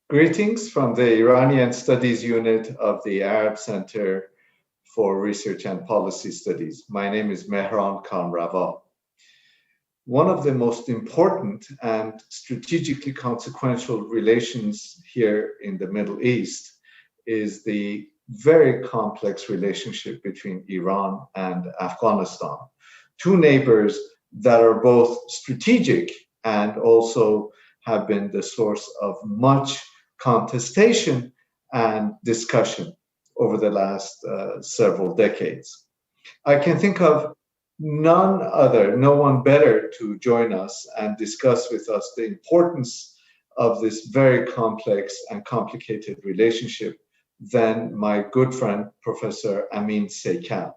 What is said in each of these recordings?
Greetings from the Iranian Studies Unit of the Arab Center for Research and Policy Studies. My name is Mehran Kamrava. One of the most important and strategically consequential relations here in the Middle East is the very complex relationship between Iran and Afghanistan, two neighbors that are both strategic and also have been the source of much contestation and discussion over the last several decades. I can think of no one better to join us and discuss with us the importance of this very complex and complicated relationship than my good friend, Professor Amin Saikal.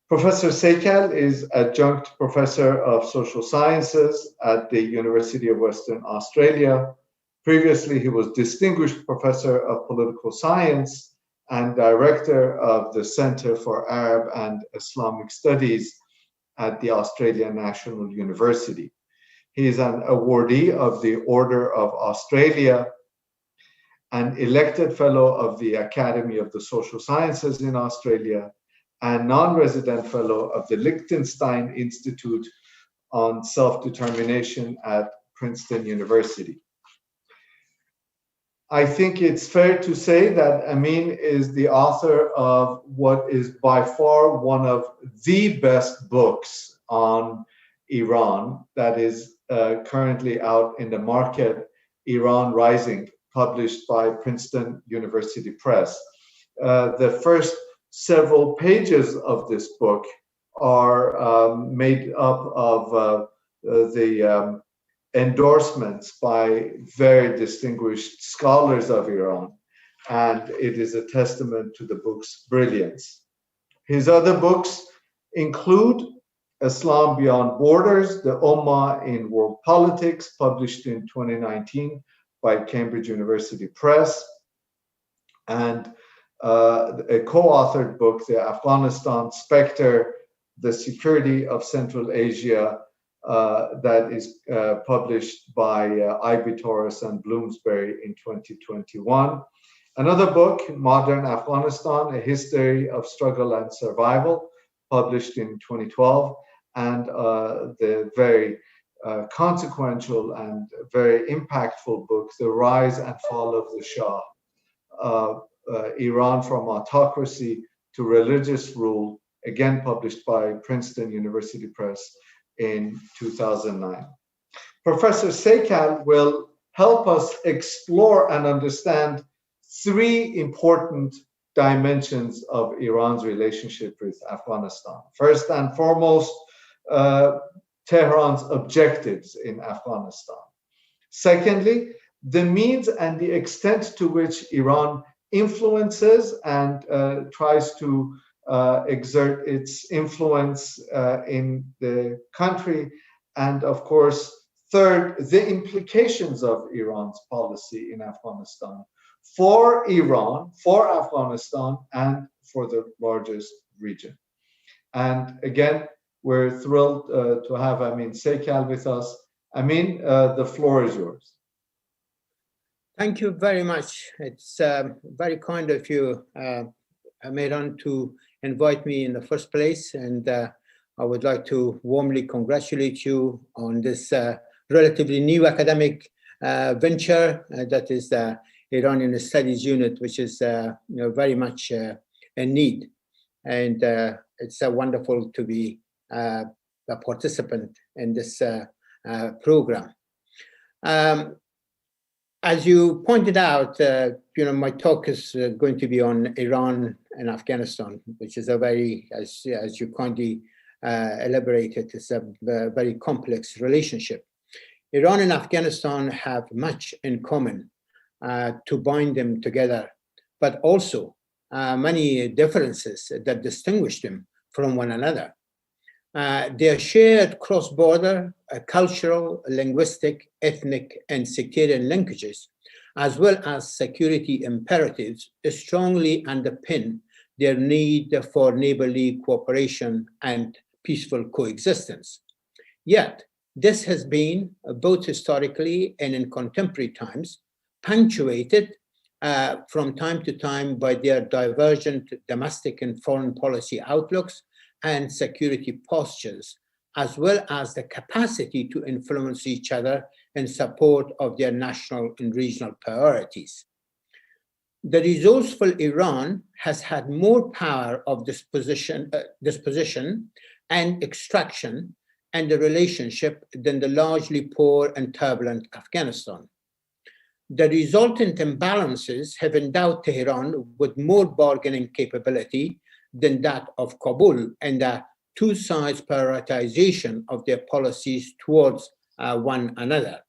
Professor Saikal is adjunct professor of social sciences at the University of Western Australia. Previously, he was distinguished professor of political science and director of the Center for Arab and Islamic Studies at the Australian National University. He is an awardee of the Order of Australia, an elected fellow of the Academy of the Social Sciences in Australia, and non-resident fellow of the Liechtenstein Institute on Self-Determination at Princeton University. I think it's fair to say that Amin is the author of what is by far one of the best books on Iran that is currently out in the market, Iran Rising, published by Princeton University Press. The first several pages of this book are made up of the endorsements by very distinguished scholars of Iran, and it is a testament to the book's brilliance. His other books include Islam Beyond Borders, The Ummah in World Politics, published in 2019 by Cambridge University Press, and a co-authored book, The Afghanistan Spectre, The Security of Central Asia, that is published by Ivy Torres and Bloomsbury in 2021. Another book, Modern Afghanistan, A History of Struggle and Survival, published in 2012, and the very consequential and very impactful book, The Rise and Fall of the Shah, Iran from Autocracy to Religious Rule, again published by Princeton University Press in 2009. Professor Saikal will help us explore and understand three important dimensions of Iran's relationship with Afghanistan. First and foremost, Tehran's objectives in Afghanistan. Secondly, the means and the extent to which Iran influences and tries to exert its influence in the country. And of course, third, the implications of Iran's policy in Afghanistan for Iran, for Afghanistan, and for the largest region. And again, we're thrilled to have Amin Saikal with us. Amin, the floor is yours. Thank you very much. It's very kind of you, Mehran, to invite me in the first place, and I would like to warmly congratulate you on this relatively new academic venture that is the Iranian Studies Unit, which is very much in need, and it's wonderful to be a participant in this program. As you pointed out, my talk is going to be on Iran and Afghanistan, which is a very, as you kindly elaborated, it's a very complex relationship. Iran and Afghanistan have much in common to bind them together, but also many differences that distinguish them from one another. Their shared cross-border, cultural, linguistic, ethnic, and sectarian linkages, as well as security imperatives, strongly underpin their need for neighborly cooperation and peaceful coexistence. Yet, this has been, both historically and in contemporary times, punctuated from time to time by their divergent domestic and foreign policy outlooks and security postures, as well as the capacity to influence each other in support of their national and regional priorities. The resourceful Iran has had more power of disposition and extraction and the relationship than the largely poor and turbulent Afghanistan. The resultant imbalances have endowed Tehran with more bargaining capability than that of Kabul, and the two sides' prioritization of their policies towards one another.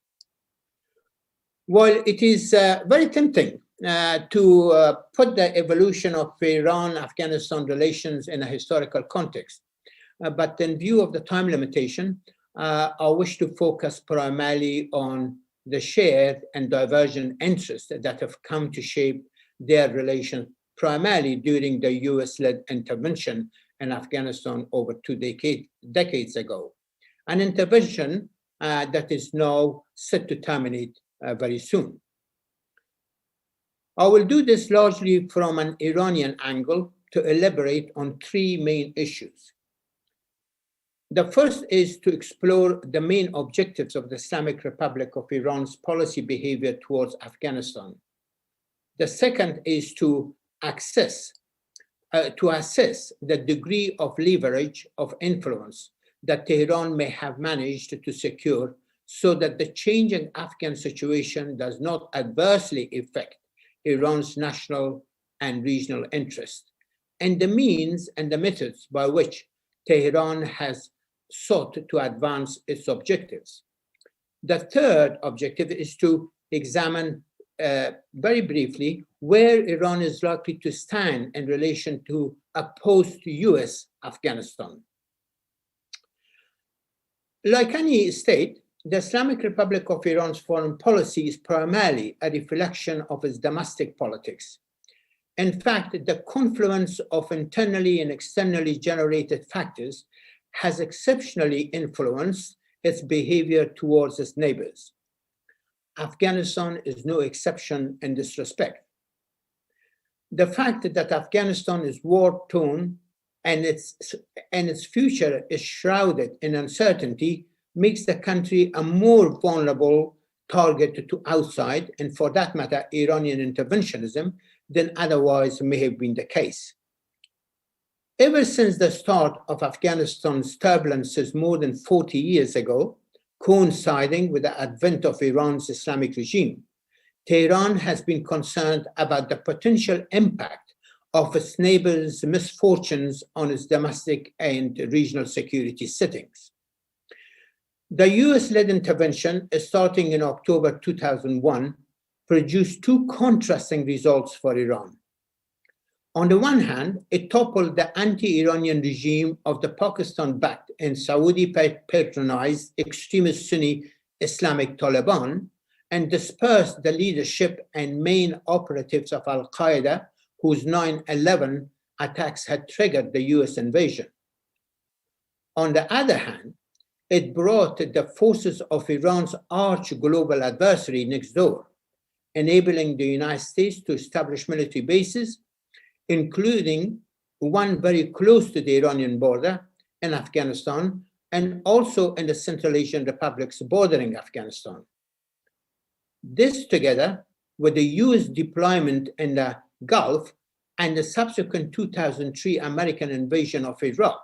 While it is very tempting to put the evolution of Iran-Afghanistan relations in a historical context, but in view of the time limitation, I wish to focus primarily on the shared and divergent interests that have come to shape their relations primarily during the US-led intervention in Afghanistan over 2 decades ago, an intervention that is now set to terminate very soon. I will do this largely from an Iranian angle to elaborate on 3 main issues. The first is to explore the main objectives of the Islamic Republic of Iran's policy behavior towards Afghanistan. The second is to assess the degree of leverage of influence that Tehran may have managed to secure so that the changing Afghan situation does not adversely affect Iran's national and regional interests, and the means and the methods by which Tehran has sought to advance its objectives. The third objective is to examine very briefly where Iran is likely to stand in relation to a post-US Afghanistan. Like any state, the Islamic Republic of Iran's foreign policy is primarily a reflection of its domestic politics. In fact, the confluence of internally and externally generated factors has exceptionally influenced its behavior towards its neighbors. Afghanistan is no exception in this respect. The fact that Afghanistan is war-torn and its future is shrouded in uncertainty makes the country a more vulnerable target to outside, and for that matter, Iranian interventionism, than otherwise may have been the case. Ever since the start of Afghanistan's turbulences more than 40 years ago, coinciding with the advent of Iran's Islamic regime, Tehran has been concerned about the potential impact of its neighbors' misfortunes on its domestic and regional security settings. The US-led intervention, starting in October 2001, produced 2 contrasting results for Iran. On the one hand, it toppled the anti-Iranian regime of the Pakistan-backed and Saudi-patronized extremist Sunni Islamic Taliban and dispersed the leadership and main operatives of Al-Qaeda, whose 9/11 attacks had triggered the US invasion. On the other hand, it brought the forces of Iran's arch global adversary next door, enabling the United States to establish military bases, including one very close to the Iranian border in Afghanistan and also in the Central Asian republics bordering Afghanistan. This, together with the US deployment in the Gulf and the subsequent 2003 American invasion of Iraq,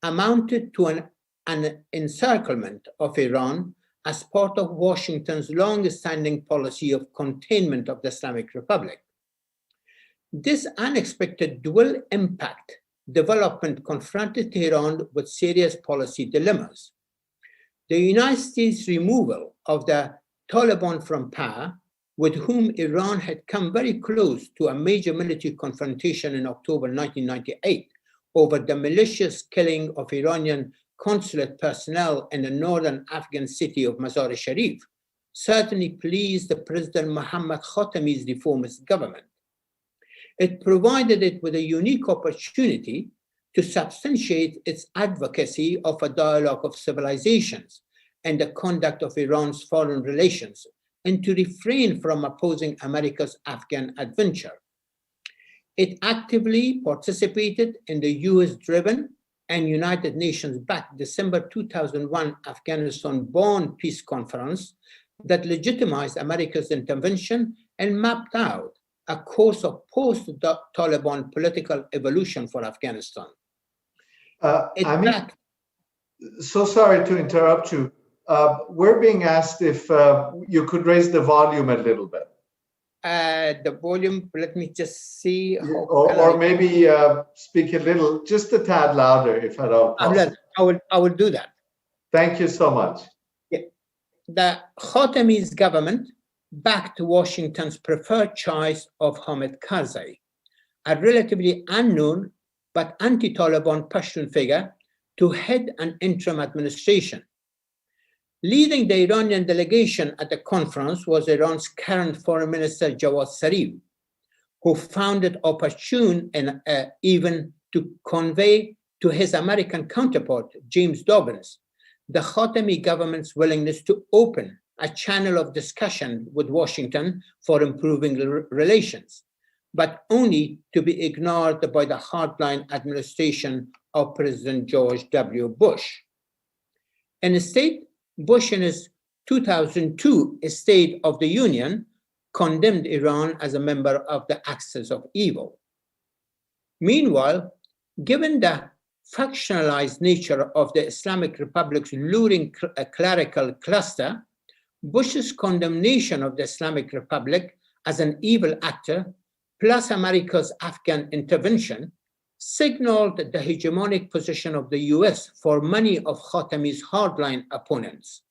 amounted to an encirclement of Iran as part of Washington's long-standing policy of containment of the Islamic Republic. This unexpected dual impact development confronted Tehran with serious policy dilemmas. The United States' removal of the Taliban from power, with whom Iran had come very close to a major military confrontation in October 1998 over the malicious killing of Iranian consulate personnel in the northern Afghan city of Mazar-e-Sharif, certainly pleased the President Mohammad Khatami's reformist government. It provided it with a unique opportunity to substantiate its advocacy of a dialogue of civilizations and the conduct of Iran's foreign relations and to refrain from opposing America's Afghan adventure. It actively participated in the US-driven and United Nations-backed December 2001 Afghanistan-Bonn Peace Conference that legitimized America's intervention and mapped out a course of post-Taliban political evolution for Afghanistan. So sorry to interrupt you. We're being asked if you could raise the volume a little bit. The volume, let me just see. Or maybe speak a little, just a tad louder, if at all possible. I will do that. Thank you so much. Yeah. The Khatami's government backed Washington's preferred choice of Hamid Karzai, a relatively unknown but anti-Taliban Pashtun figure, to head an interim administration. Leading the Iranian delegation at the conference was Iran's current Foreign Minister Jawad Zarif, who found it opportune and even to convey to his American counterpart, James Dobbins, the Khatami government's willingness to open a channel of discussion with Washington for improving relations, but only to be ignored by the hardline administration of President George W. Bush. Instead, Bush, in his 2002 State of the Union, condemned Iran as a member of the axis of evil. Meanwhile, given the factionalized nature of the Islamic Republic's luring clerical cluster, Bush's condemnation of the Islamic Republic as an evil actor, plus America's Afghan intervention, signaled the hegemonic position of the US for many of Khatami's hardline opponents.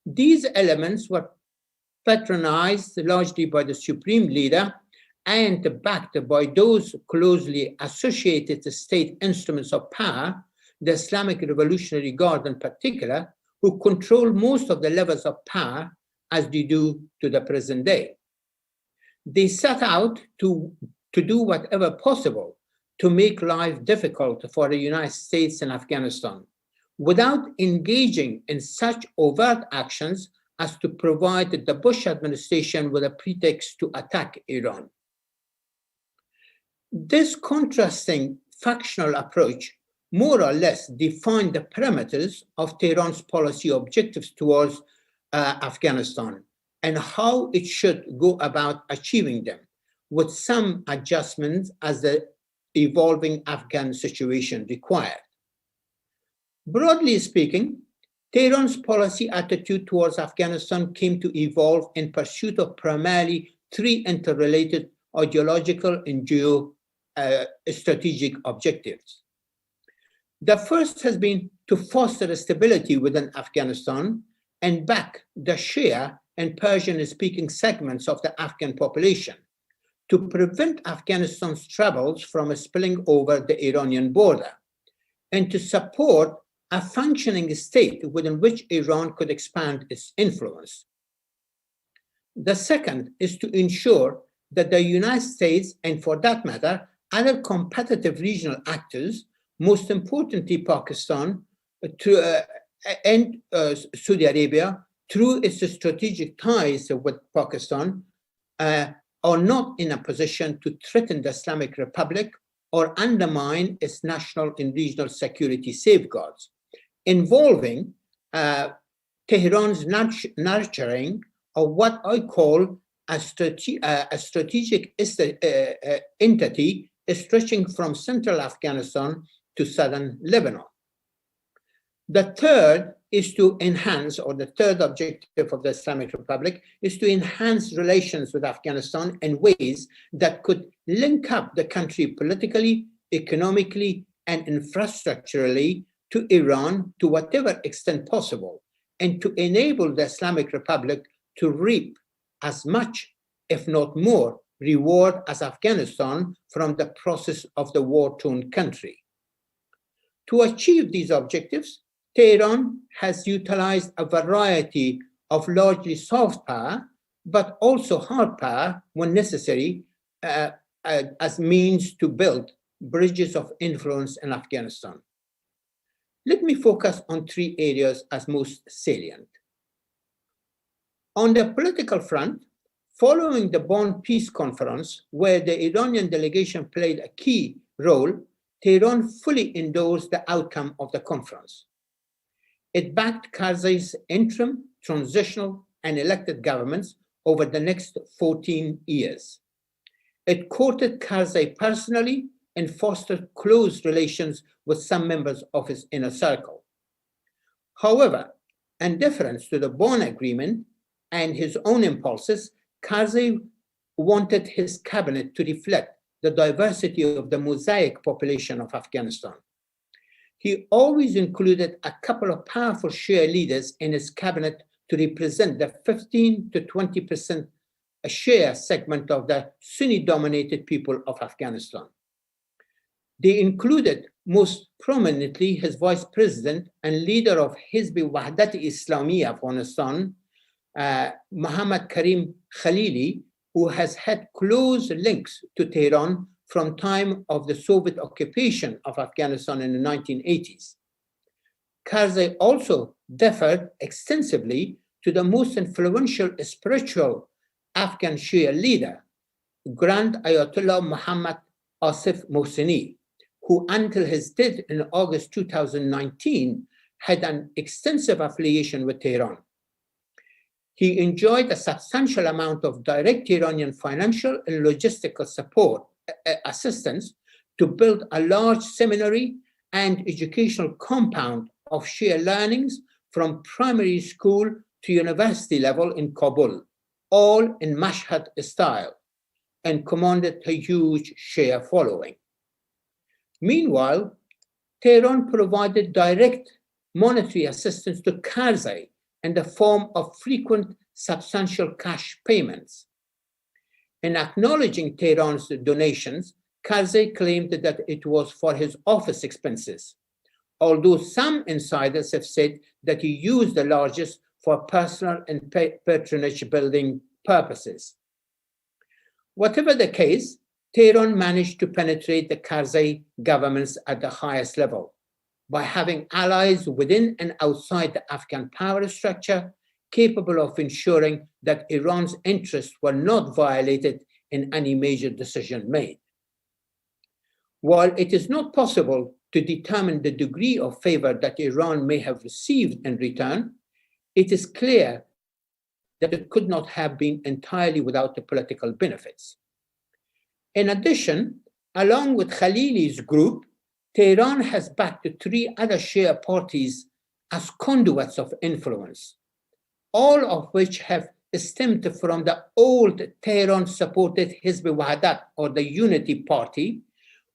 These elements were patronized largely by the supreme leader and backed by those closely associated to state instruments of power, the Islamic Revolutionary Guard in particular, who control most of the levels of power as they do to the present day. They set out to do whatever possible to make life difficult for the United States and Afghanistan, without engaging in such overt actions as to provide the Bush administration with a pretext to attack Iran. This contrasting factional approach more or less defined the parameters of Tehran's policy objectives towards Afghanistan and how it should go about achieving them, with some adjustments as the evolving Afghan situation required. Broadly speaking, Tehran's policy attitude towards Afghanistan came to evolve in pursuit of primarily three interrelated ideological and geo-strategic objectives. The first has been to foster stability within Afghanistan and back the Shia and Persian-speaking segments of the Afghan population, to prevent Afghanistan's troubles from spilling over the Iranian border, and to support a functioning state within which Iran could expand its influence. The second is to ensure that the United States, and for that matter, other competitive regional actors, most importantly Pakistan and Saudi Arabia, through its strategic ties with Pakistan, are not in a position to threaten the Islamic Republic or undermine its national and regional security safeguards, involving Tehran's nurturing of what I call a strategic entity stretching from central Afghanistan to southern Lebanon. The third is to enhance, or the third objective of the Islamic Republic is to enhance relations with Afghanistan in ways that could link up the country politically, economically, and infrastructurally to Iran to whatever extent possible, and to enable the Islamic Republic to reap as much, if not more, reward as Afghanistan from the process of the war-torn country. To achieve these objectives, Tehran has utilized a variety of largely soft power, but also hard power when necessary, as means to build bridges of influence in Afghanistan. Let me focus on three areas as most salient. On the political front, following the Bonn Peace Conference, where the Iranian delegation played a key role, Tehran fully endorsed the outcome of the conference. It backed Karzai's interim, transitional, and elected governments over the next 14 years. It courted Karzai personally and fostered close relations with some members of his inner circle. However, in deference to the Bonn Agreement and his own impulses, Karzai wanted his cabinet to reflect the diversity of the mosaic population of Afghanistan. He always included a couple of powerful Shia leaders in his cabinet to represent the 15 to 20% Shia segment of the Sunni-dominated people of Afghanistan. They included most prominently his vice president and leader of Hizb Wahdat-e-Islami Afghanistan, Muhammad Karim Khalili, who has had close links to Tehran from time of the Soviet occupation of Afghanistan in the 1980s. Karzai also deferred extensively to the most influential spiritual Afghan Shia leader, Grand Ayatollah Muhammad Asif Mohseni, who until his death in August 2019 had an extensive affiliation with Tehran. He enjoyed a substantial amount of direct Iranian financial and logistical support assistance to build a large seminary and educational compound of Shia learnings from primary school to university level in Kabul, all in Mashhad style, and commanded a huge Shia following. Meanwhile, Tehran provided direct monetary assistance to Karzai in the form of frequent substantial cash payments. In acknowledging Tehran's donations, Karzai claimed that it was for his office expenses, although some insiders have said that he used the largest for personal and patronage building purposes. Whatever the case, Tehran managed to penetrate the Karzai governments at the highest level by having allies within and outside the Afghan power structure capable of ensuring that Iran's interests were not violated in any major decision made. While it is not possible to determine the degree of favor that Iran may have received in return, it is clear that it could not have been entirely without the political benefits. In addition, along with Khalili's group, Tehran has backed 3 other Shia parties as conduits of influence, all of which have stemmed from the old Tehran-supported Hizb Wahdat, or the Unity Party,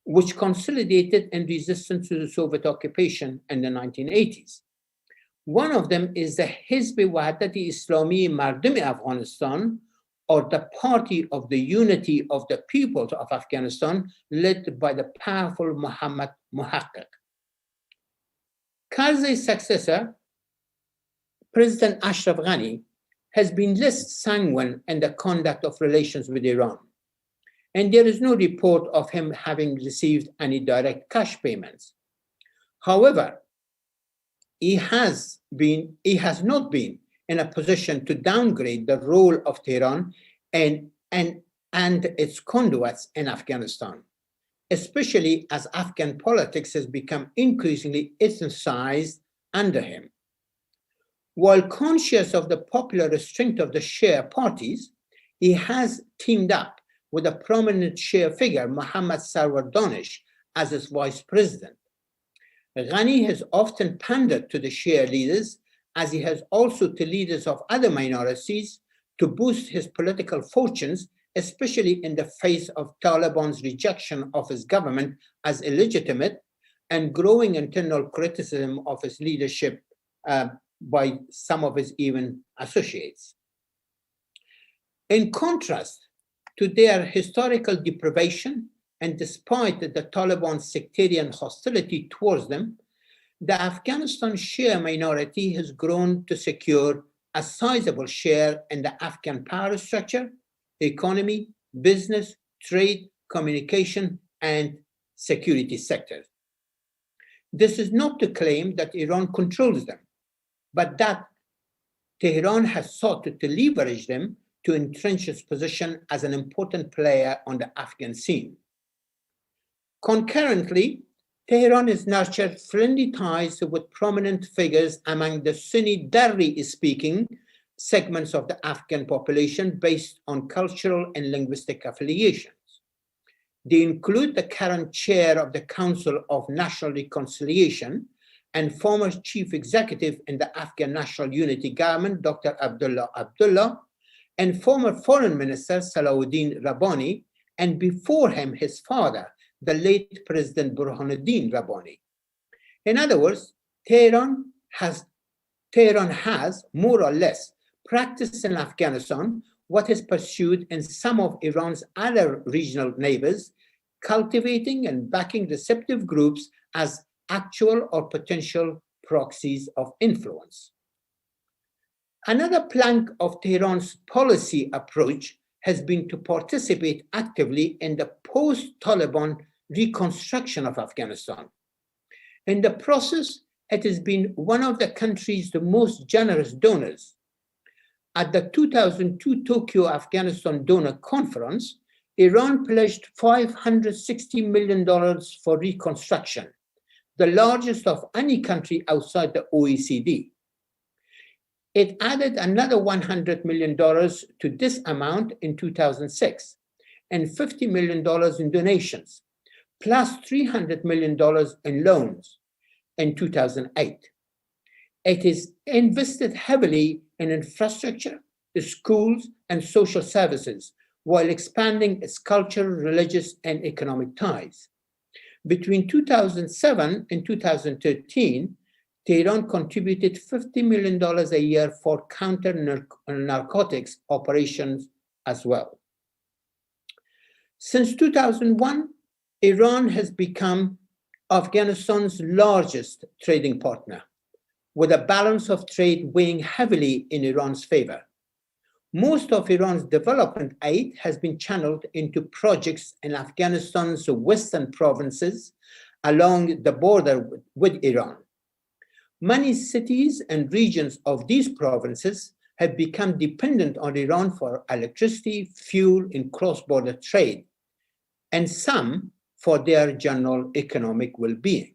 which consolidated in resistance to the Soviet occupation in the 1980s. One of them is the Hizb Wahdat-e-Islami Mardum Afghanistan, or the Party of the Unity of the Peoples of Afghanistan, led by the powerful Muhammad Muhaqqaq. Karzai's successor, President Ashraf Ghani, has been less sanguine in the conduct of relations with Iran, and there is no report of him having received any direct cash payments. However, he has not been in a position to downgrade the role of Tehran and its conduits in Afghanistan, especially as Afghan politics has become increasingly ethnicized under him. While conscious of the popular strength of the Shia parties, he has teamed up with a prominent Shia figure, Mohammad Sarwar Danish, as his vice president. Ghani has often pandered to the Shia leaders, as he has also to leaders of other minorities, to boost his political fortunes, especially in the face of Taliban's rejection of his government as illegitimate and growing internal criticism of his leadership by some of his even associates. In contrast to their historical deprivation, and despite the Taliban's sectarian hostility towards them, the Afghanistan Shia minority has grown to secure a sizable share in the Afghan power structure, economy, business, trade, communication, and security sectors. This is not to claim that Iran controls them, but that Tehran has sought to leverage them to entrench its position as an important player on the Afghan scene. Concurrently, Tehran has nurtured friendly ties with prominent figures among the Sunni Dari-speaking segments of the Afghan population based on cultural and linguistic affiliations. They include the current chair of the Council of National Reconciliation and former chief executive in the Afghan National Unity Government, Dr. Abdullah Abdullah, and former foreign minister Salahuddin Rabbani, and before him, his father, the late President Burhanuddin Rabbani. In other words, Tehran has more or less practiced in Afghanistan what is pursued in some of Iran's other regional neighbors, cultivating and backing receptive groups as actual or potential proxies of influence. Another plank of Tehran's policy approach has been to participate actively in the post-Taliban reconstruction of Afghanistan. In the process, it has been one of the country's most generous donors. At the 2002 Tokyo Afghanistan Donor Conference, Iran pledged $560 million for reconstruction, the largest of any country outside the OECD. It added another $100 million to this amount in 2006, and $50 million in donations, plus $300 million in loans in 2008. It is invested heavily in infrastructure, schools, and social services, while expanding its cultural, religious, and economic ties. Between 2007 and 2013, Tehran contributed $50 million a year for counter-narcotics operations as well. Since 2001, Iran has become Afghanistan's largest trading partner, with a balance of trade weighing heavily in Iran's favor. Most of Iran's development aid has been channeled into projects in Afghanistan's western provinces along the border with Iran. Many cities and regions of these provinces have become dependent on Iran for electricity, fuel, and cross-border trade, and some for their general economic well-being.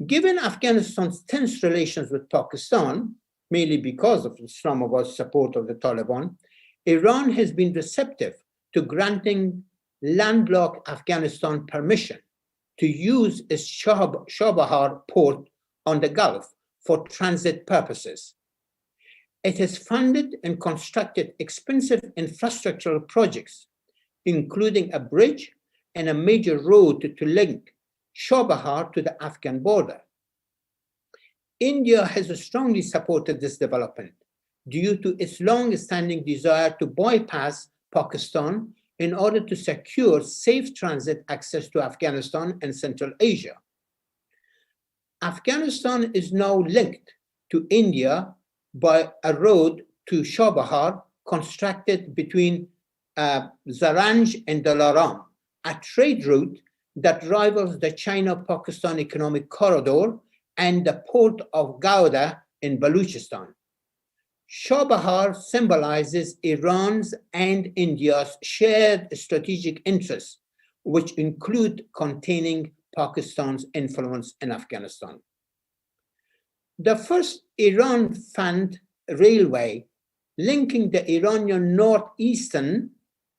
Given Afghanistan's tense relations with Pakistan, mainly because of Islamabad's support of the Taliban, Iran has been receptive to granting landlocked Afghanistan permission to use its Chabahar port on the Gulf for transit purposes. It has funded and constructed expensive infrastructural projects, including a bridge and a major road to link Chabahar to the Afghan border. India has strongly supported this development due to its long-standing desire to bypass Pakistan in order to secure safe transit access to Afghanistan and Central Asia. Afghanistan is now linked to India by a road to Chabahar constructed between Zaranj and Dalaram, a trade route that rivals the China-Pakistan economic corridor and the port of Gouda in Balochistan. Chabahar symbolizes Iran's and India's shared strategic interests, which include containing Pakistan's influence in Afghanistan. The first Iran Fund railway linking the Iranian northeastern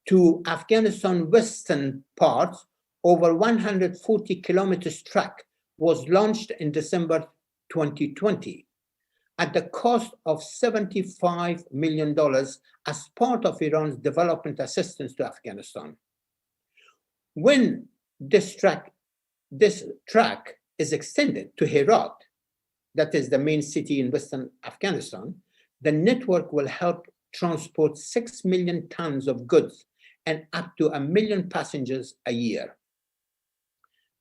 to Afghanistan western parts over 140 kilometers track was launched in December 2020 at the cost of $75 million as part of Iran's development assistance to Afghanistan. When this track is extended to Herat, that is the main city in western Afghanistan, the network will help transport 6 million tons of goods and up to 1 million passengers a year.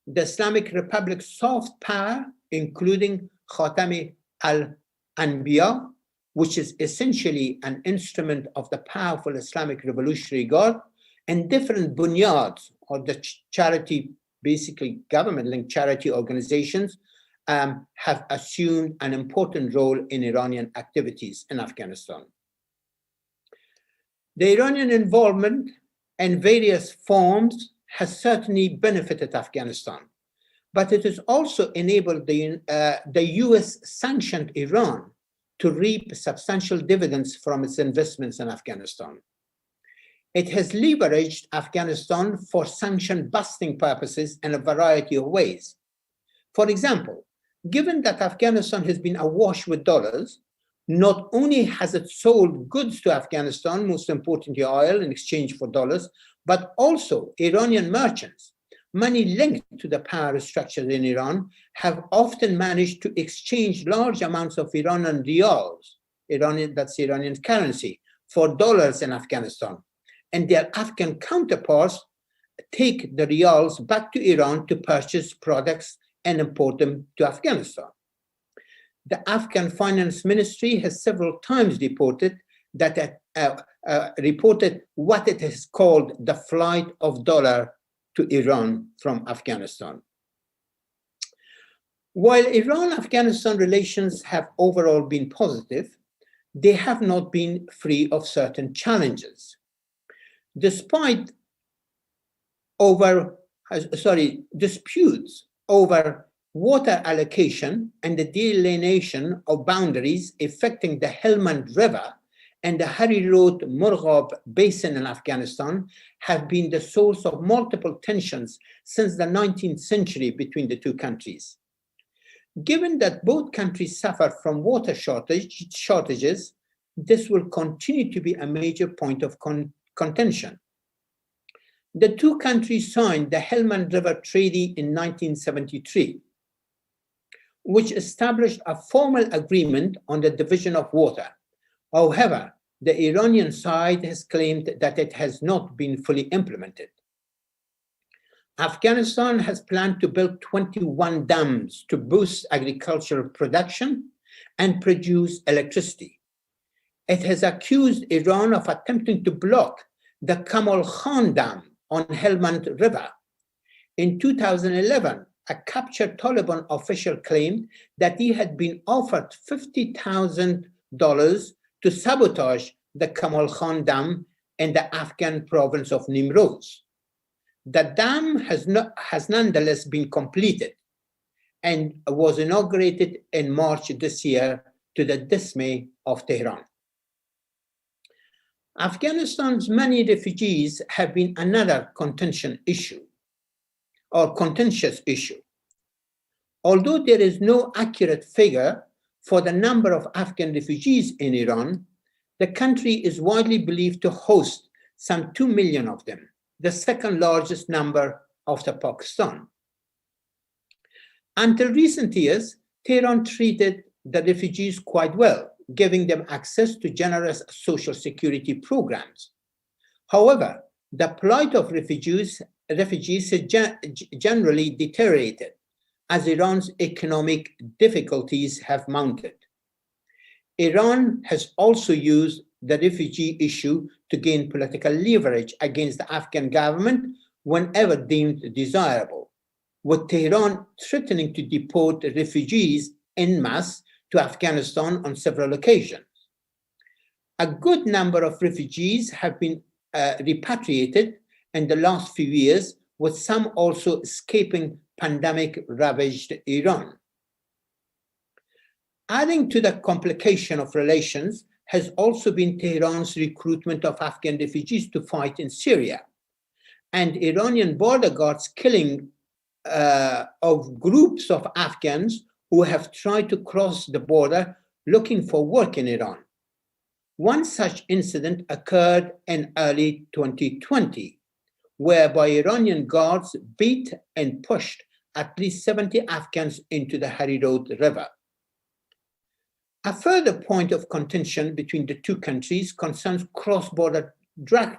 The Islamic Republic's soft power, including Khatam al-Anbiya, which is essentially an instrument of the powerful Islamic Revolutionary Guard, and different bunyads, or the charity, basically government-linked charity organizations, have assumed an important role in Iranian activities in Afghanistan. The Iranian involvement in various forms has certainly benefited Afghanistan, but it has also enabled the US-sanctioned Iran to reap substantial dividends from its investments in Afghanistan. It has leveraged Afghanistan for sanction-busting purposes in a variety of ways. For example, given that Afghanistan has been awash with dollars, not only has it sold goods to Afghanistan, most importantly oil, in exchange for dollars, but also Iranian merchants, many linked to the power structures in Iran, have often managed to exchange large amounts of Iranian riyals, that's Iranian currency, for dollars in Afghanistan. And their Afghan counterparts take the riyals back to Iran to purchase products and import them to Afghanistan. The Afghan Finance Ministry has several times reported that reported what it has called the flight of dollar to Iran from Afghanistan. While Iran-Afghanistan relations have overall been positive, they have not been free of certain challenges. Despite disputes over water allocation and the delineation of boundaries affecting the Helmand River and the Harirot-Murghab basin in Afghanistan have been the source of multiple tensions since the 19th century between the two countries. Given that both countries suffer from water shortages, this will continue to be a major point of contention. The two countries signed the Helmand River Treaty in 1973, which established a formal agreement on the division of water. However, the Iranian side has claimed that it has not been fully implemented. Afghanistan has planned to build 21 dams to boost agricultural production and produce electricity. It has accused Iran of attempting to block the Kamal Khan Dam on Helmand River. In 2011, a captured Taliban official claimed that he had been offered $50,000 to sabotage the Kamal Khan Dam in the Afghan province of Nimroz. The dam has nonetheless been completed and was inaugurated in March this year to the dismay of Tehran. Afghanistan's many refugees have been another contentious issue. Although there is no accurate figure for the number of Afghan refugees in Iran, the country is widely believed to host some 2 million of them, the second largest number after Pakistan. Until recent years, Tehran treated the refugees quite well, giving them access to generous social security programs. However, the plight of refugees has generally deteriorated as Iran's economic difficulties have mounted. Iran has also used the refugee issue to gain political leverage against the Afghan government whenever deemed desirable, with Tehran threatening to deport refugees en masse to Afghanistan on several occasions. A good number of refugees have been repatriated in the last few years, with some also escaping pandemic-ravaged Iran. Adding to the complication of relations has also been Tehran's recruitment of Afghan refugees to fight in Syria, and Iranian border guards killing of groups of Afghans who have tried to cross the border looking for work in Iran. One such incident occurred in early 2020, whereby Iranian guards beat and pushed at least 70 Afghans into the Harirot River. A further point of contention between the two countries concerns cross-border drug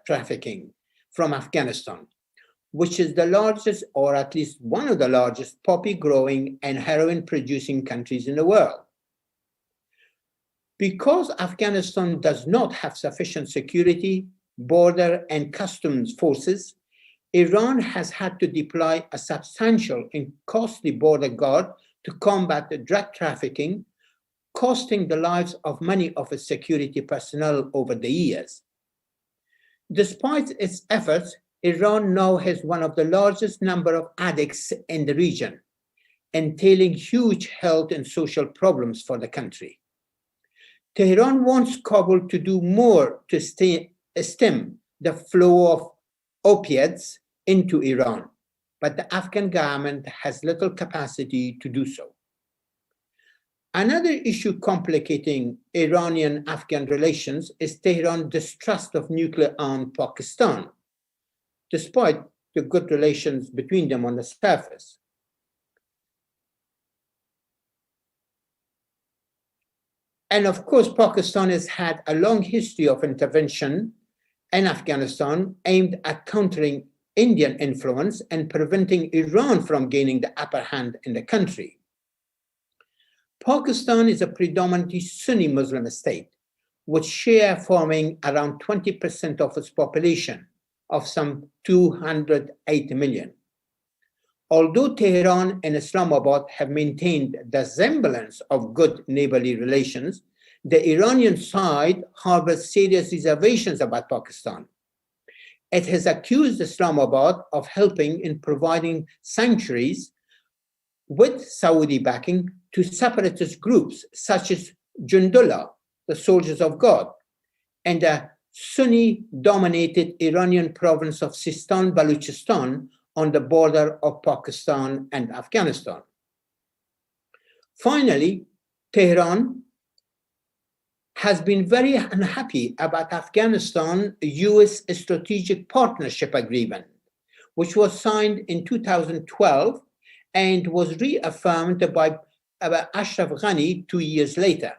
trafficking from Afghanistan, which is the largest, or at least one of the largest, poppy growing and heroin producing countries in the world. Because Afghanistan does not have sufficient security, border, and customs forces, Iran has had to deploy a substantial and costly border guard to combat the drug trafficking, costing the lives of many of its security personnel over the years. Despite its efforts, Iran now has one of the largest number of addicts in the region, entailing huge health and social problems for the country. Tehran wants Kabul to do more to stem the flow of opiates into Iran, but the Afghan government has little capacity to do so. Another issue complicating Iranian-Afghan relations is Tehran's distrust of nuclear-armed Pakistan, despite the good relations between them on the surface. And of course, Pakistan has had a long history of intervention in Afghanistan aimed at countering Indian influence and preventing Iran from gaining the upper hand in the country. Pakistan is a predominantly Sunni Muslim state, with Shia forming around 20% of its population of some 208 million. Although Tehran and Islamabad have maintained the semblance of good neighborly relations, the Iranian side harbors serious reservations about Pakistan. It has accused Islamabad of helping in providing sanctuaries with Saudi backing to separatist groups such as Jundullah, the Soldiers of God, and the Sunni-dominated Iranian province of Sistan-Baluchistan on the border of Pakistan and Afghanistan. Finally, Tehran has been very unhappy about Afghanistan-US Strategic Partnership Agreement, which was signed in 2012 and was reaffirmed by Ashraf Ghani 2 years later,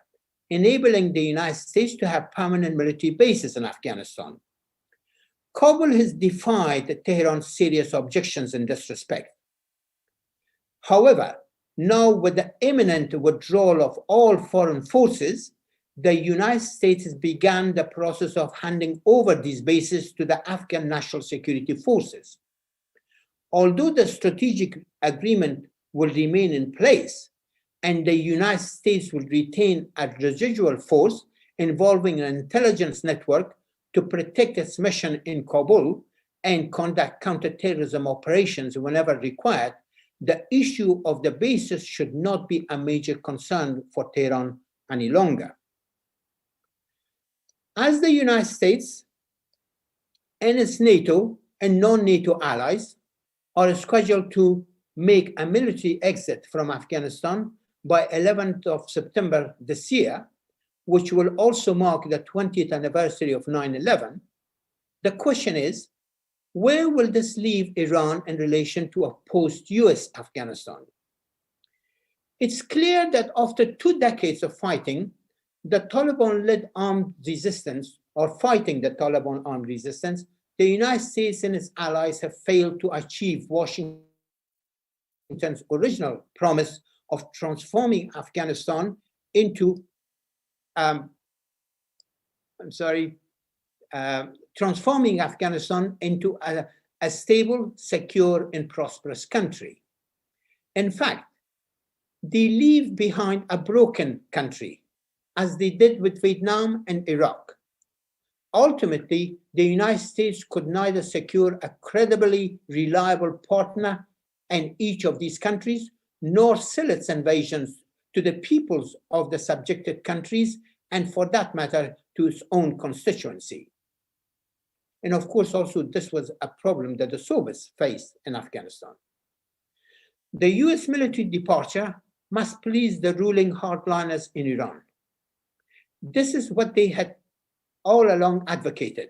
enabling the United States to have permanent military bases in Afghanistan. Kabul has defied Tehran's serious objections in this respect. However, now with the imminent withdrawal of all foreign forces, the United States has begun the process of handing over these bases to the Afghan National Security Forces. Although the strategic agreement will remain in place and the United States will retain a residual force involving an intelligence network to protect its mission in Kabul and conduct counterterrorism operations whenever required, the issue of the bases should not be a major concern for Tehran any longer. As the United States and its NATO and non-NATO allies are scheduled to make a military exit from Afghanistan by 11th of September this year, which will also mark the 20th anniversary of 9/11, the question is, where will this leave Iran in relation to a post-US Afghanistan? It's clear that after 2 decades of fighting, the Taliban-led armed resistance, or fighting the Taliban armed resistance, the United States and its allies have failed to achieve Washington's original promise of transforming Afghanistan into transforming Afghanistan into a stable, secure, and prosperous country. In fact, they leave behind a broken country, as they did with Vietnam and Iraq. Ultimately, the United States could neither secure a credibly reliable partner in each of these countries, nor sell its invasions to the peoples of the subjected countries, and for that matter, to its own constituency. And of course, also, this was a problem that the Soviets faced in Afghanistan. The US military departure must please the ruling hardliners in Iran. This is what they had all along advocated.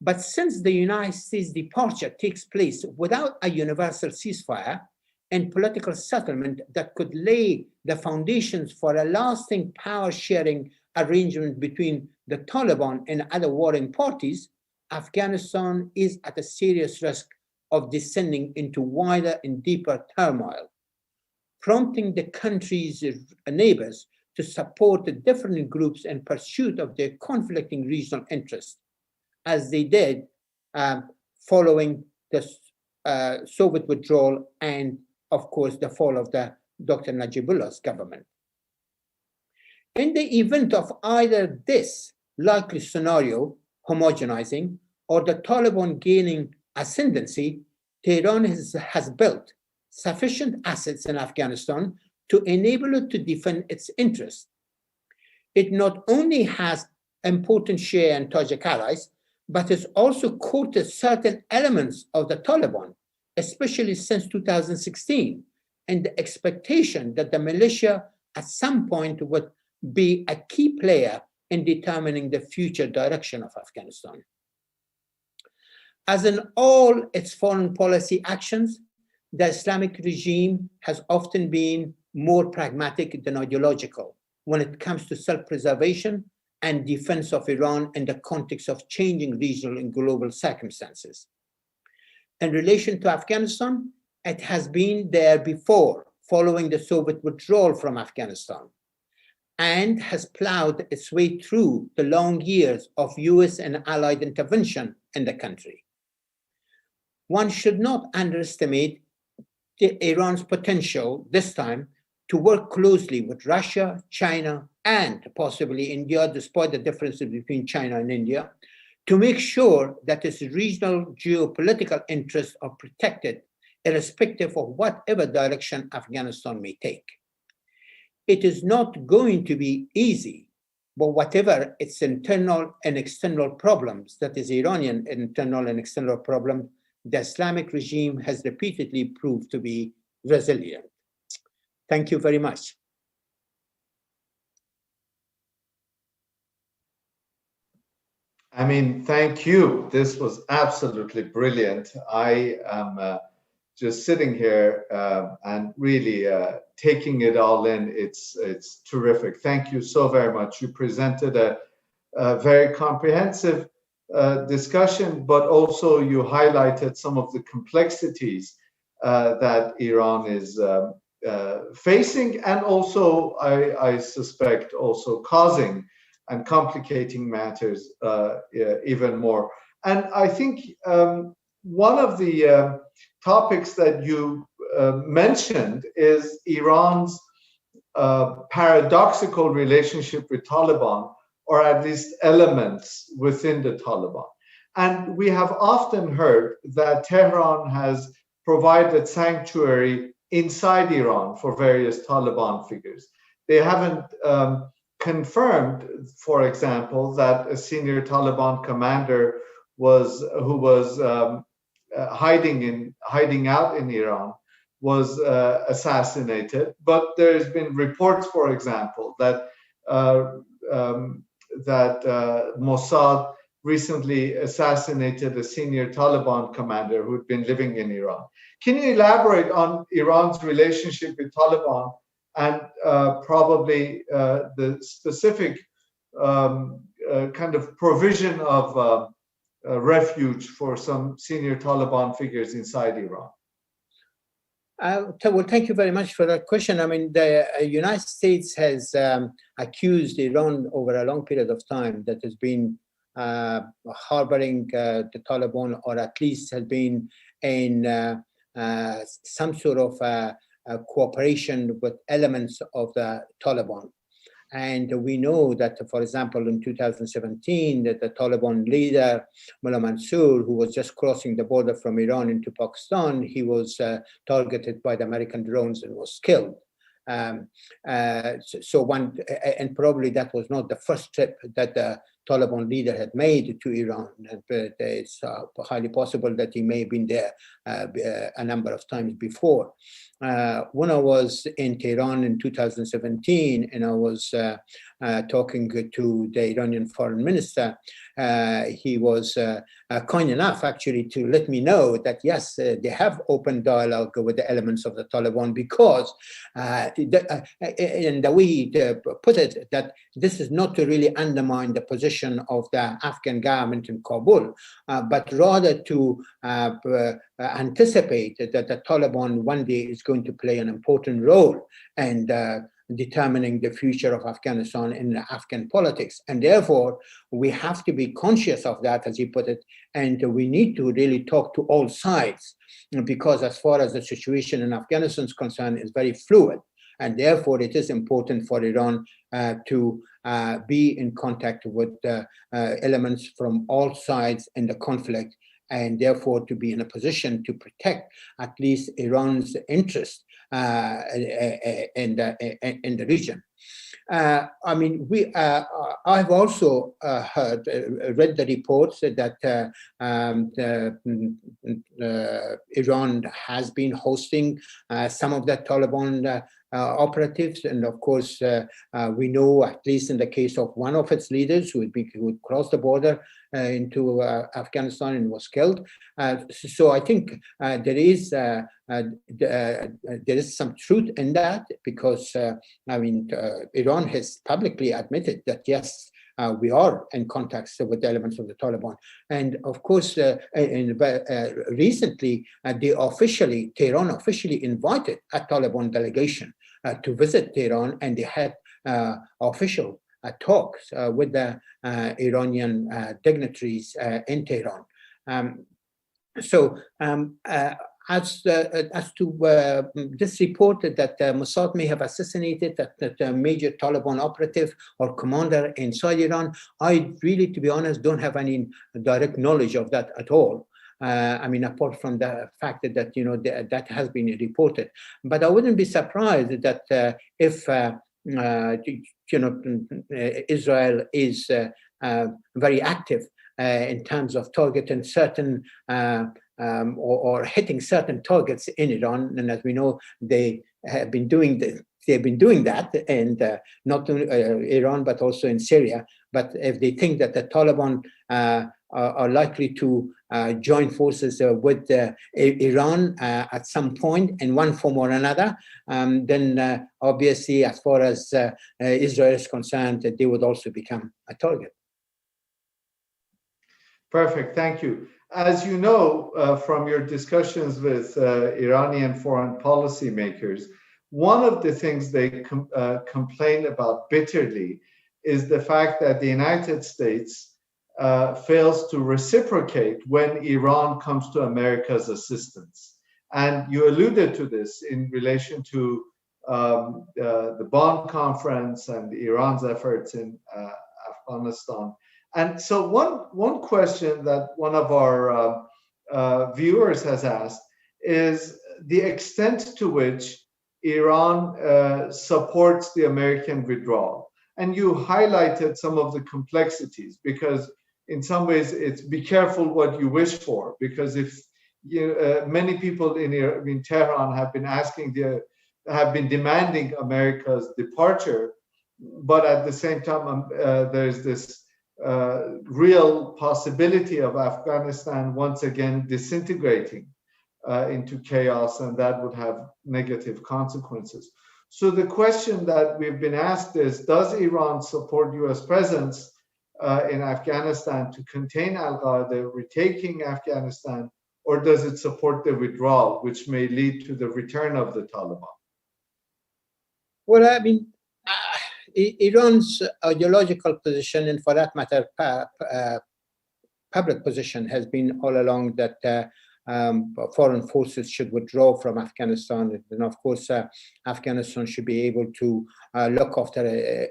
But since the United States departure takes place without a universal ceasefire and political settlement that could lay the foundations for a lasting power-sharing arrangement between the Taliban and other warring parties, Afghanistan is at a serious risk of descending into wider and deeper turmoil, prompting the country's neighbors to support the different groups in pursuit of their conflicting regional interests, as they did following the Soviet withdrawal and, of course, the fall of the Dr. Najibullah's government. In the event of either this likely scenario homogenizing or the Taliban gaining ascendancy, Tehran has built sufficient assets in Afghanistan to enable it to defend its interests. It not only has important Shia and Tajik allies, but has also courted certain elements of the Taliban, especially since 2016, and the expectation that the militia at some point would be a key player in determining the future direction of Afghanistan. As in all its foreign policy actions, the Islamic regime has often been more pragmatic than ideological when it comes to self-preservation and defense of Iran in the context of changing regional and global circumstances. In relation to Afghanistan, it has been there before, following the Soviet withdrawal from Afghanistan, and has plowed its way through the long years of US and allied intervention in the country. One should not underestimate Iran's potential this time to work closely with Russia, China, and possibly India, despite the differences between China and India, to make sure that its regional geopolitical interests are protected, irrespective of whatever direction Afghanistan may take. It is not going to be easy, but whatever its internal and external problems, that is Iranian internal and external problem, the Islamic regime has repeatedly proved to be resilient. Thank you very much. Amin, thank you. This was absolutely brilliant. I am just sitting here and really taking it all in. It's terrific. Thank you so very much. You presented a very comprehensive discussion, but also you highlighted some of the complexities that Iran is facing, and also I suspect also causing and complicating matters even more. And I think one of the topics that you mentioned is Iran's paradoxical relationship with Taliban, or at least elements within the Taliban. And we have often heard that Tehran has provided sanctuary inside Iran for various Taliban figures. They haven't confirmed, for example, that a senior Taliban commander who was hiding out in Iran was assassinated. But there's been reports, for example, that Mossad recently assassinated a senior Taliban commander who'd been living in Iran. Can you elaborate on Iran's relationship with Taliban and probably the specific kind of provision of refuge for some senior Taliban figures inside Iran? Well, thank you very much for that question. I mean, the United States has accused Iran over a long period of time that has been harboring the Taliban, or at least has been in some sort of cooperation with elements of the Taliban. And we know that, for example, in 2017, that the Taliban leader, Mullah Mansour, who was just crossing the border from Iran into Pakistan, he was targeted by the American drones and was killed. And probably that was not the first trip that the Taliban leader had made to Iran, but it's highly possible that he may have been there a number of times before. When I was in Tehran in 2017 and I was talking to the Iranian foreign minister, he was kind enough actually to let me know that yes, they have open dialogue with the elements of the Taliban, because in the way he put it, that this is not to really undermine the position of the Afghan government in Kabul, but rather to anticipate that the Taliban one day is going to play an important role, and determining the future of Afghanistan in Afghan politics. And therefore, we have to be conscious of that, as you put it, and we need to really talk to all sides, because as far as the situation in Afghanistan is concerned, is very fluid. And therefore, it is important for Iran to be in contact with elements from all sides in the conflict, and therefore to be in a position to protect at least Iran's interest in the region. I mean, I've also read the reports that Iran has been hosting some of the Taliban operatives, and of course, we know, at least in the case of one of its leaders who would cross the border into Afghanistan and was killed. So I think there is some truth in that, because I mean, Iran has publicly admitted that yes, we are in contact with elements of the Taliban. And of course, recently, Tehran officially invited a Taliban delegation to visit Tehran, and they had official talks with the Iranian dignitaries in Tehran. As to this report that Mossad may have assassinated that major Taliban operative or commander inside Iran, I really, to be honest, don't have any direct knowledge of that at all. I mean, apart from the fact that that has been reported. But I wouldn't be surprised that if Israel is very active in terms of targeting certain or hitting certain targets in Iran, and as we know, they have been doing this. They've been doing that, and not only Iran but also in Syria. But if they think that the Taliban are likely to join forces with Iran at some point in one form or another, then obviously, as far as Israel is concerned, they would also become a target. Perfect, thank you. As you know from your discussions with Iranian foreign policy makers, one of the things they complain about bitterly is the fact that the United States fails to reciprocate when Iran comes to America's assistance. And you alluded to this in relation to the Bonn conference and Iran's efforts in Afghanistan. And so one question that one of our viewers has asked is the extent to which Iran supports the American withdrawal. And you highlighted some of the complexities, because in some ways it's be careful what you wish for, because if many people in Tehran have been demanding America's departure, but at the same time there's this real possibility of Afghanistan once again disintegrating into chaos, and that would have negative consequences. So the question that we've been asked is, does Iran support US presence in Afghanistan to contain al-Qaeda retaking Afghanistan, or does it support the withdrawal, which may lead to the return of the Taliban? Well, I mean, Iran's ideological position, and for that matter, public position, has been all along that foreign forces should withdraw from Afghanistan, and of course, Afghanistan should be able to look after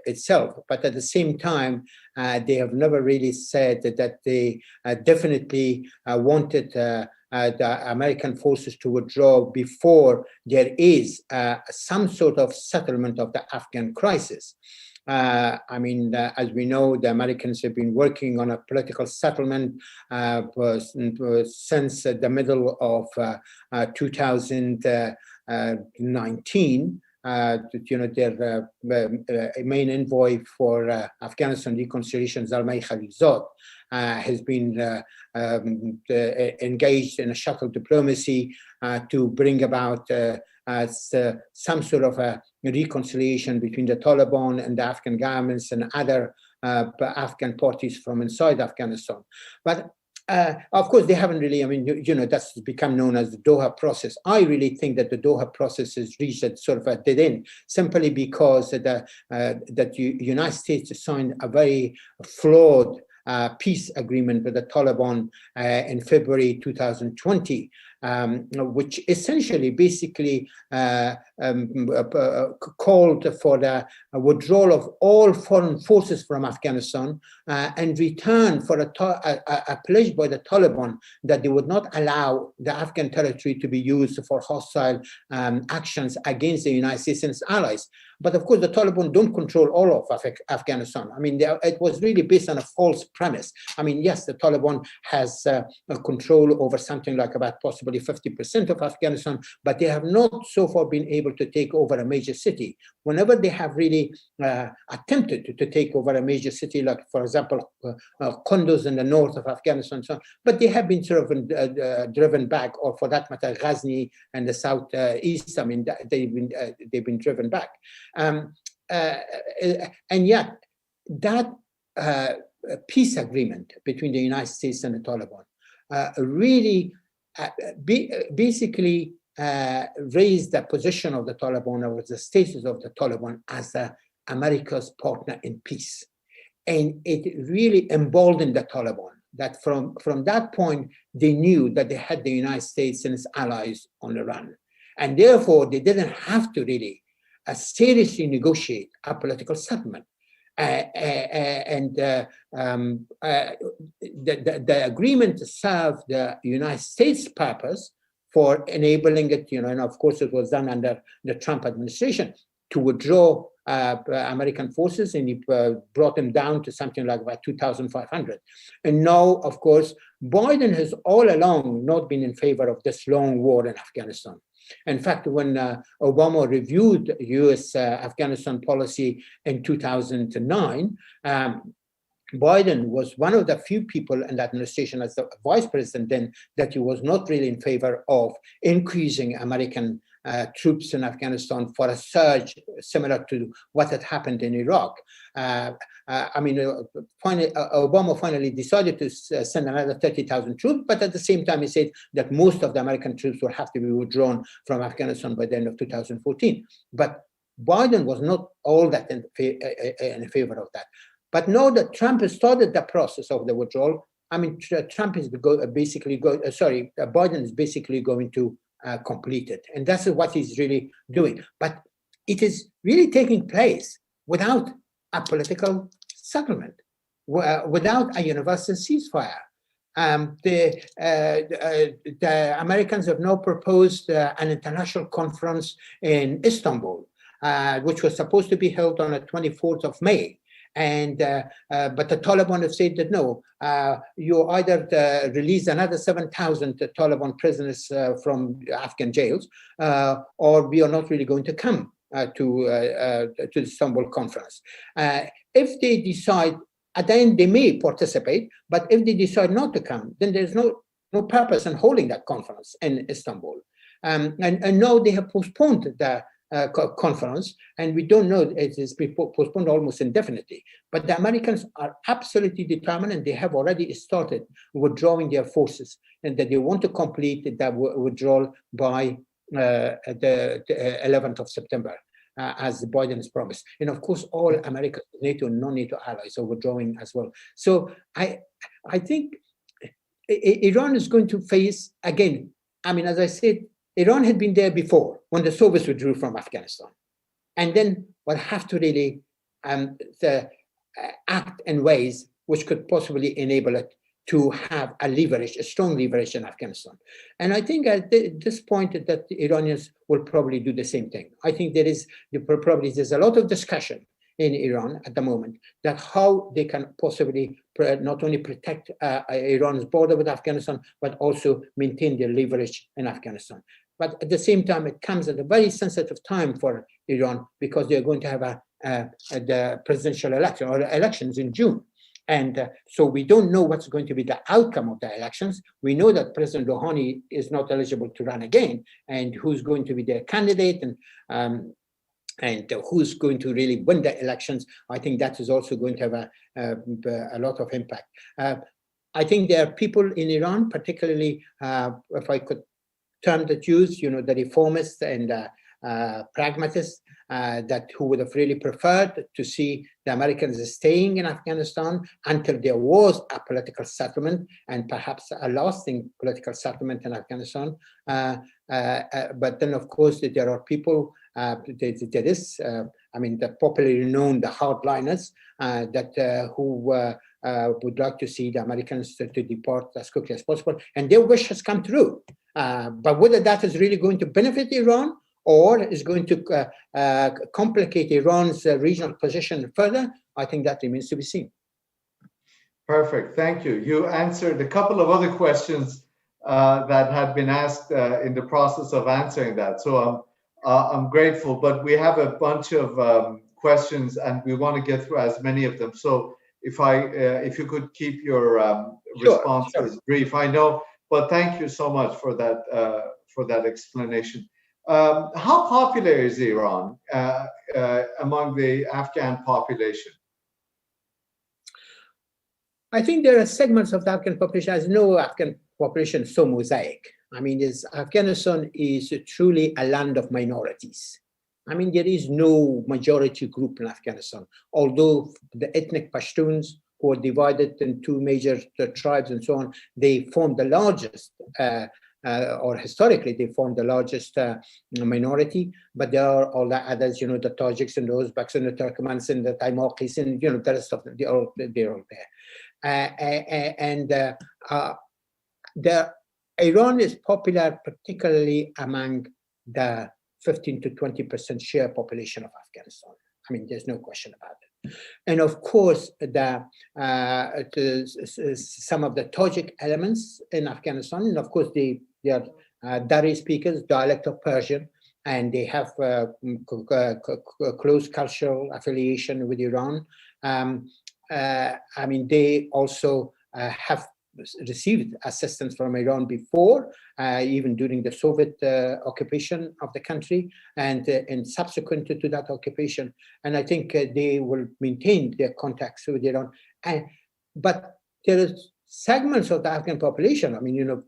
itself. But at the same time, they have never really said that they definitely wanted the American forces to withdraw before there is some sort of settlement of the Afghan crisis. I mean, as we know, the Americans have been working on a political settlement since the middle of 2019. Their main envoy for Afghanistan reconciliation, Zalmay Khalilzad, has been engaged in a shuttle diplomacy to bring about some sort of a reconciliation between the Taliban and the Afghan governments and other Afghan parties from inside Afghanistan. But Of course, they haven't really, I mean, you know, that's become known as the Doha process. I really think that the Doha process has reached a sort of a dead end, simply because that the United States signed a very flawed peace agreement with the Taliban in February 2020, which essentially basically called for the withdrawal of all foreign forces from Afghanistan and return for a pledge by the Taliban that they would not allow the Afghan territory to be used for hostile actions against the United States and its allies. But of course, the Taliban don't control all of Afghanistan. I mean, it was really based on a false premise. I mean, yes, the Taliban has a control over something like about possibly 50% of Afghanistan, but they have not so far been able to take over a major city. Whenever they have really attempted to take over a major city, like, for example, Kunduz in the north of Afghanistan, so on, but they have been sort of driven back, or for that matter, Ghazni and the southeast. I mean, they've been driven back. And yet, that peace agreement between the United States and the Taliban really basically raised the position of the Taliban, or the status of the Taliban, as America's partner in peace. And it really emboldened the Taliban, that from that point, they knew that they had the United States and its allies on the run. And therefore, they didn't have to really seriously negotiate a political settlement. The agreement served the United States' purpose for enabling it, you know, and of course it was done under the Trump administration, to withdraw American forces, and he brought them down to something like about 2,500. And now, of course, Biden has all along not been in favor of this long war in Afghanistan. In fact, when Obama reviewed U.S. Afghanistan policy in 2009, Biden was one of the few people in the administration, as the vice president then, that he was not really in favor of increasing American troops in Afghanistan for a surge similar to what had happened in Iraq. I mean, Obama finally decided to send another 30,000 troops, but at the same time, he said that most of the American troops will have to be withdrawn from Afghanistan by the end of 2014. But Biden was not all that in favor of that. But now that Trump has started the process of the withdrawal, I mean, Biden is basically going to complete it. And that's what he's really doing. But it is really taking place without a political settlement, without a universal ceasefire. The Americans have now proposed an international conference in Istanbul, which was supposed to be held on the 24th of May. And but the Taliban have said that no, you either release another 7,000 Taliban prisoners from Afghan jails, or we are not really going to come to the Istanbul conference. If they decide, at the end they may participate, but if they decide not to come, then there's no purpose in holding that conference in Istanbul. And now they have postponed the conference, and we don't know, it is postponed almost indefinitely. But the Americans are absolutely determined, and they have already started withdrawing their forces, and that they want to complete the withdrawal by the 11th of September, as Biden has promised. And of course, all America's NATO and non-NATO allies are withdrawing as well. So I think Iran is going to face, again, I mean, as I said, Iran had been there before when the Soviets withdrew from Afghanistan. And then will have to really act in ways which could possibly enable it to have a strong leverage in Afghanistan. And I think at this point that the Iranians will probably do the same thing. I think there's a lot of discussion in Iran at the moment that how they can possibly not only protect Iran's border with Afghanistan, but also maintain their leverage in Afghanistan. But at the same time, it comes at a very sensitive time for Iran, because they're going to have the presidential election or elections in June. And so we don't know what's going to be the outcome of the elections. We know that President Rouhani is not eligible to run again, and who's going to be their candidate, and who's going to really win the elections. I think that is also going to have a lot of impact. I think there are people in Iran, particularly, if I could term that use, the reformists and pragmatists, that who would have really preferred to see the Americans staying in Afghanistan until there was a political settlement and perhaps a lasting political settlement in Afghanistan. But then, of course, there are people, the popularly known, the hardliners, who would like to see the Americans to depart as quickly as possible, and their wish has come true. But whether that is really going to benefit Iran or is going to complicate Iran's regional position further, I think that remains to be seen. Perfect, thank you. You answered a couple of other questions that had been asked in the process of answering that. So I'm grateful, but we have a bunch of questions and we want to get through as many of them. So if you could keep your responses brief, I know, but thank you so much for that explanation. How popular is Iran among the Afghan population? I think there are segments of the Afghan population. As you know, Afghan population is so mosaic. Afghanistan is truly a land of minorities. There is no majority group in Afghanistan, although the ethnic Pashtuns, who are divided in two major tribes and so on, they form the largest, or historically they form the largest minority, but there are all the others, the Tajiks and the Uzbeks and the Turkmens and the Taimakis and, the rest of them, they're all there. Iran is popular particularly among the 15 to 20% share population of Afghanistan. There's no question about it. And of course, some of the Tajik elements in Afghanistan, and of course they are Dari speakers, dialect of Persian, and they have close cultural affiliation with Iran. They also have received assistance from Iran before, even during the Soviet occupation of the country and subsequent to that occupation. And I think they will maintain their contacts with Iran. But there is segments of the Afghan population,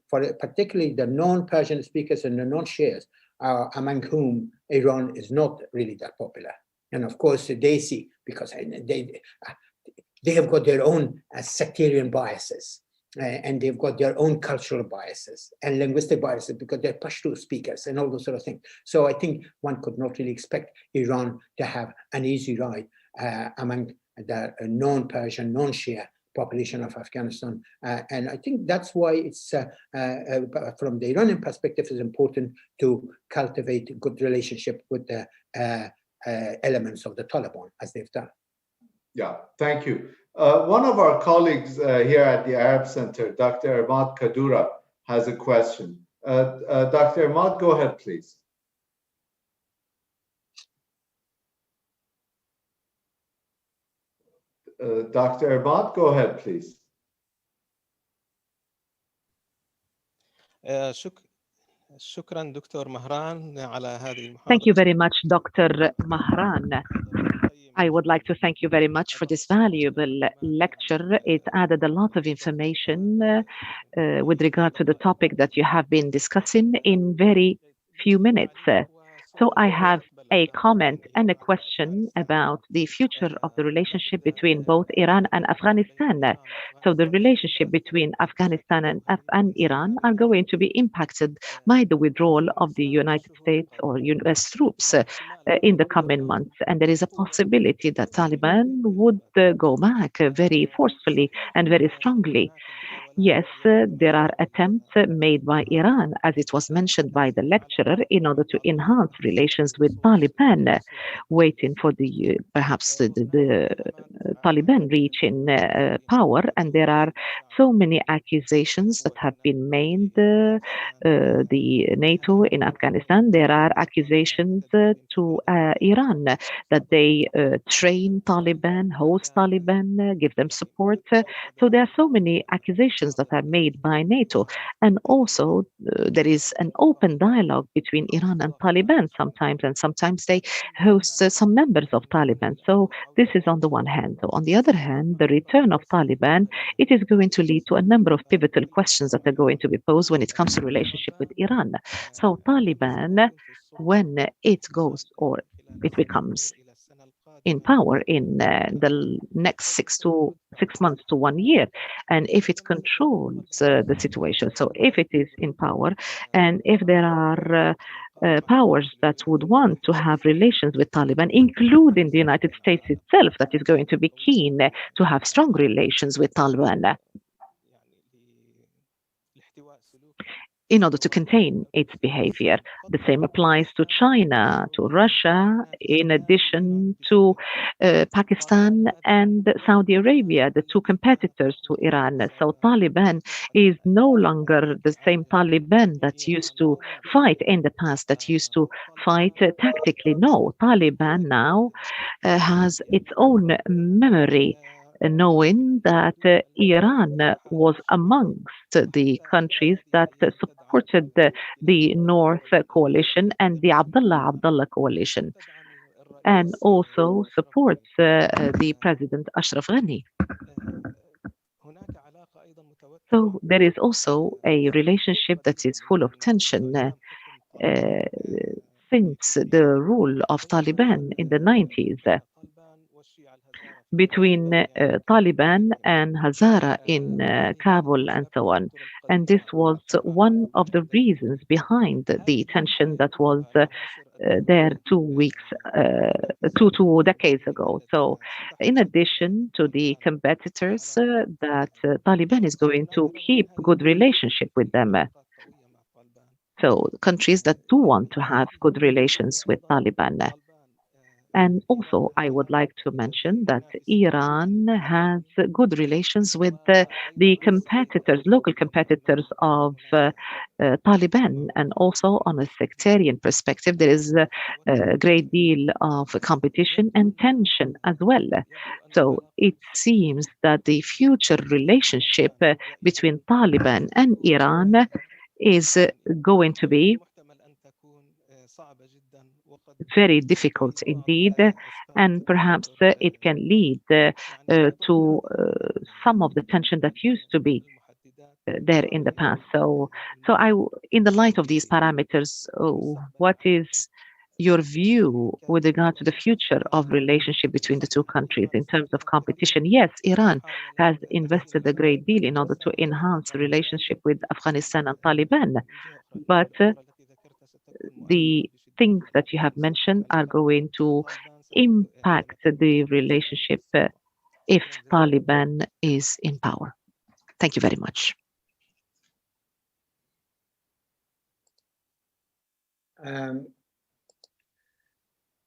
particularly the non-Persian speakers and the non-Shias, among whom Iran is not really that popular. And of course, they see, because they have got their own sectarian biases. And they've got their own cultural biases and linguistic biases because they're Pashto speakers and all those sort of things. So I think one could not really expect Iran to have an easy ride among the non-Persian, non-Shia population of Afghanistan. And I think that's why it's, from the Iranian perspective, it's important to cultivate a good relationship with the elements of the Taliban, as they've done. Yeah, thank you. One of our colleagues here at the Arab Center, Dr. Ahmad Kadura, has a question. Dr. Ahmad, go ahead, please. Dr. Ahmad, go ahead, please. Thank you very much, Dr. Mehran. I would like to thank you very much for this valuable lecture. It added a lot of information with regard to the topic that you have been discussing in very few minutes. So I have a comment and a question about the future of the relationship between both Iran and Afghanistan. So the relationship between Afghanistan and Iran are going to be impacted by the withdrawal of the United States or US troops in the coming months. And there is a possibility that Taliban would go back very forcefully and very strongly. Yes, there are attempts made by Iran, as it was mentioned by the lecturer, in order to enhance relations with Taliban, waiting for perhaps the Taliban reaching power. And there are so many accusations that have been made, the NATO in Afghanistan. There are accusations to Iran that they train Taliban, host Taliban, give them support. So there are so many accusations that are made by NATO. And also there is an open dialogue between Iran and Taliban sometimes, and sometimes they host some members of Taliban. So this is on the one hand. So on the other hand, the return of Taliban, it is going to lead to a number of pivotal questions that are going to be posed when it comes to relationship with Iran. So Taliban, when it goes or it becomes in power in the next 6 months to 1 year, and if it controls the situation, so if it is in power, and if there are powers that would want to have relations with Taliban, including the United States itself, that is going to be keen to have strong relations with Taliban in order to contain its behavior. The same applies to China, to Russia, in addition to Pakistan and Saudi Arabia, the two competitors to Iran. So Taliban is no longer the same Taliban that used to fight in the past, that used to fight tactically. No, Taliban now has its own memory, knowing that Iran was amongst the countries that supported the North Coalition and the Abdullah Coalition, and also supports the President Ashraf Ghani. So there is also a relationship that is full of tension since the rule of Taliban in the 90s. Between Taliban and Hazara in Kabul and so on. And this was one of the reasons behind the tension that was there 2 decades ago. So in addition to the competitors, that Taliban is going to keep good relationship with them. So countries that do want to have good relations with Taliban. And also, I would like to mention that Iran has good relations with the competitors, local competitors of Taliban, and also on a sectarian perspective, there is a great deal of competition and tension as well. So it seems that the future relationship between Taliban and Iran is going to be very difficult indeed, and perhaps it can lead to some of the tension that used to be there in the past. So in the light of these parameters, what is your view with regard to the future of relationship between the two countries in terms of competition? Yes, Iran has invested a great deal in order to enhance the relationship with Afghanistan and Taliban, but the things that you have mentioned are going to impact the relationship if Taliban is in power. Thank you very much.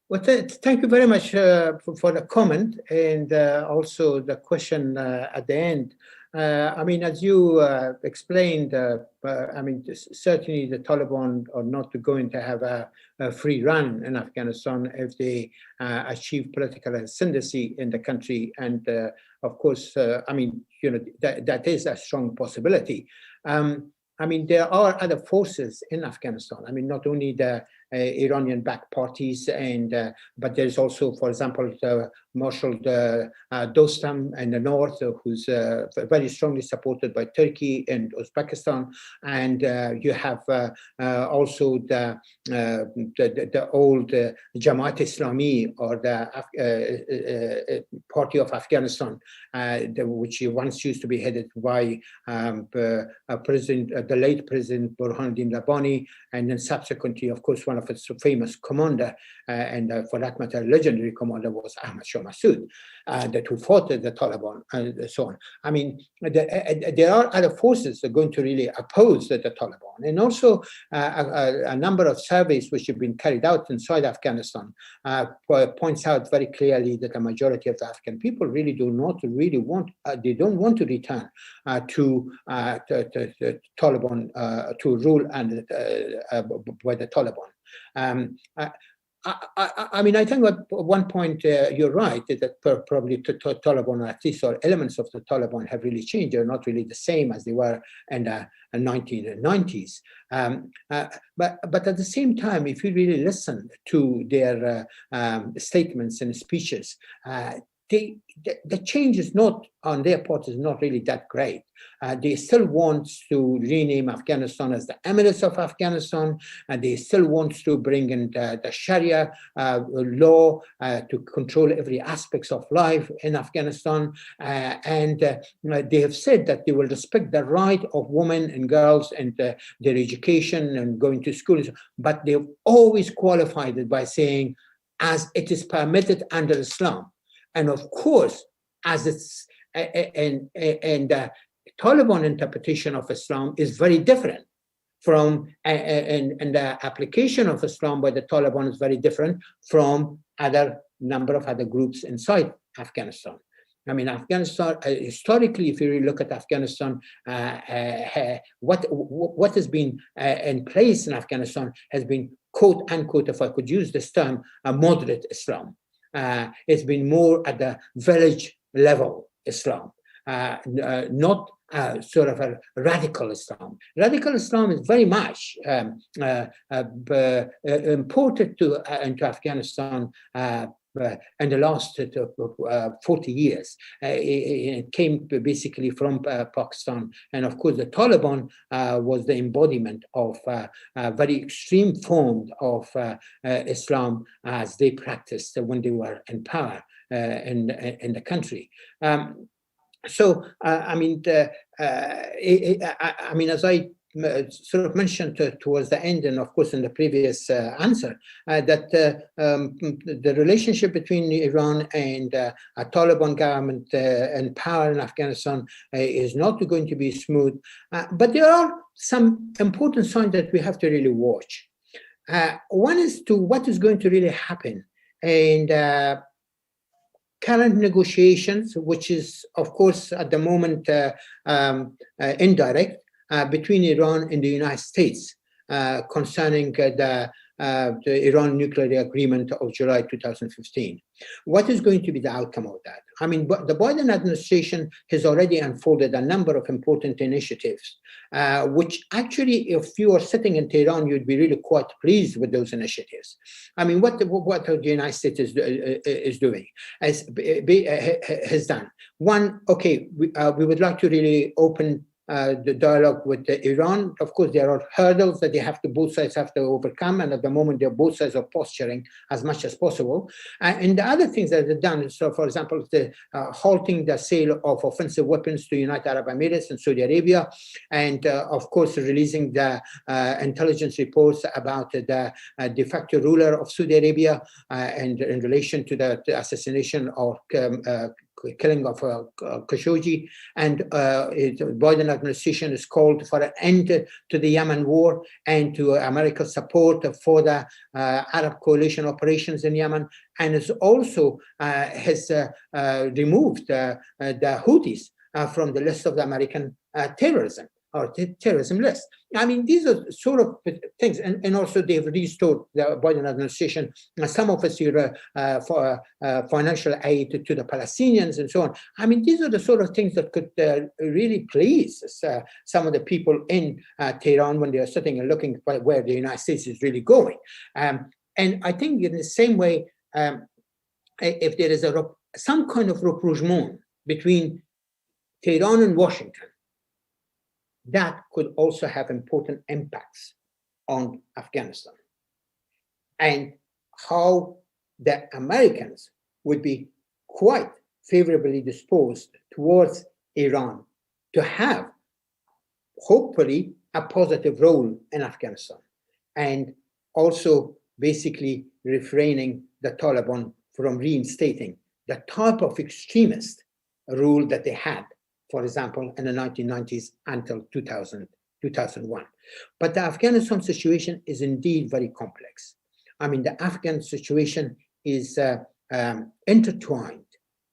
Well, thank you very much for the comment and also the question at the end. I mean, as you explained, I mean, certainly the Taliban are not going to have a free run in Afghanistan if they achieve political ascendancy in the country. And of course, I mean, you know, that is a strong possibility. I mean, there are other forces in Afghanistan. I mean, not only the Iranian-backed parties, and but there's also, for example, Marshal Dostum in the north, who's very strongly supported by Turkey and Uzbekistan, and you have also the old Jamaat Islami, or the Party of Afghanistan, which once used to be headed by the late President Burhanuddin Rabbani, and then subsequently, of course, one of its famous commander, and for that matter, legendary commander, was Ahmad Shah Massoud, that who fought the Taliban and so on. I mean, there are other forces that are going to really oppose the Taliban. And also a number of surveys which have been carried out inside Afghanistan points out very clearly that the majority of the Afghan people really do not really want, they don't want to return to Taliban, to rule and by the Taliban. I mean, I think at one point you're right that probably Taliban, or at least or elements of the Taliban, have really changed. They're not really the same as they were in the 1990s. But at the same time, if you really listen to their statements and speeches, the change is not, on their part, is not really that great. They still want to rename Afghanistan as the Emirates of Afghanistan, and they still want to bring in the Sharia law to control every aspect of life in Afghanistan. And they have said that they will respect the right of women and girls and their education and going to school, but they've always qualified it by saying, as it is permitted under Islam. And of course, as it's and Taliban interpretation of Islam is very different from, and the application of Islam by the Taliban is very different from number of other groups inside Afghanistan. I mean, Afghanistan, historically, if you really look at Afghanistan, what has been in place in Afghanistan has been, quote unquote, if I could use this term, a moderate Islam. It's been more at the village level Islam, not sort of a radical Islam. Radical Islam is very much imported into Afghanistan in the last 40 years. It came basically from Pakistan. And of course, the Taliban was the embodiment of a very extreme form of Islam as they practiced when they were in power in the country. So, I mean, as I sort of mentioned towards the end, and of course in the previous answer, that the relationship between Iran and a Taliban government and power in Afghanistan is not going to be smooth. But there are some important signs that we have to really watch. One is to what is going to really happen, and current negotiations, which is of course at the moment indirect, between Iran and the United States concerning the Iran nuclear agreement of July 2015. What is going to be the outcome of that? I mean, the Biden administration has already unfolded a number of important initiatives, which actually, if you are sitting in Tehran, you'd be really quite pleased with those initiatives. I mean, what the United States is doing, has done. One, okay, we would like to really open the dialogue with Iran. Of course, there are hurdles that both sides have to overcome, and at the moment, both sides are posturing as much as possible. And the other things that they've done, so for example, the halting the sale of offensive weapons to United Arab Emirates and Saudi Arabia, and of course, releasing the intelligence reports about the de facto ruler of Saudi Arabia and in relation to the assassination or killing of Khashoggi, and the Biden administration has called for an end to the Yemen war and to America's support for the Arab coalition operations in Yemen, and has also removed the Houthis from the list of the American terrorism list. I mean, these are sort of things, and also they've restored the Biden administration some of its for financial aid to the Palestinians and so on. I mean, these are the sort of things that could really please some of the people in Tehran when they are sitting and looking at where the United States is really going. And I think in the same way, if there is some kind of rapprochement between Tehran and Washington, that could also have important impacts on Afghanistan, and how the Americans would be quite favorably disposed towards Iran to have, hopefully, a positive role in Afghanistan, and also basically refraining the Taliban from reinstating the type of extremist rule that they had, for example, in the 1990s until 2001. But the Afghanistan situation is indeed very complex. I mean, the Afghan situation is intertwined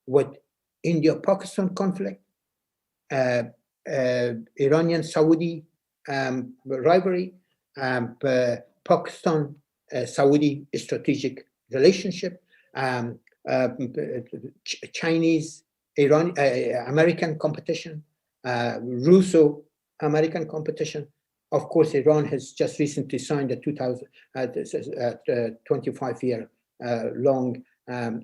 with India-Pakistan conflict, Iranian-Saudi rivalry, Pakistan-Saudi strategic relationship, Chinese American competition, Russo-American competition. Of course, Iran has just recently signed a 25-year long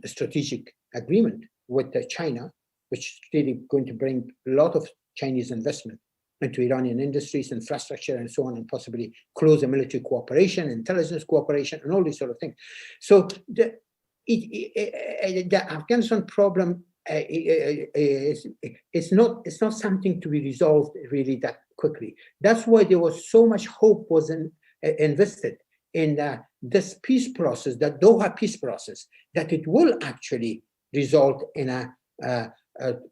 strategic agreement with China, which is really going to bring a lot of Chinese investment into Iranian industries, infrastructure, and so on, and possibly closer military cooperation, intelligence cooperation, and all these sort of things. So the Afghanistan problem it's not something to be resolved really that quickly. That's why there was so much hope was invested in this peace process, the Doha peace process, that it will actually result in a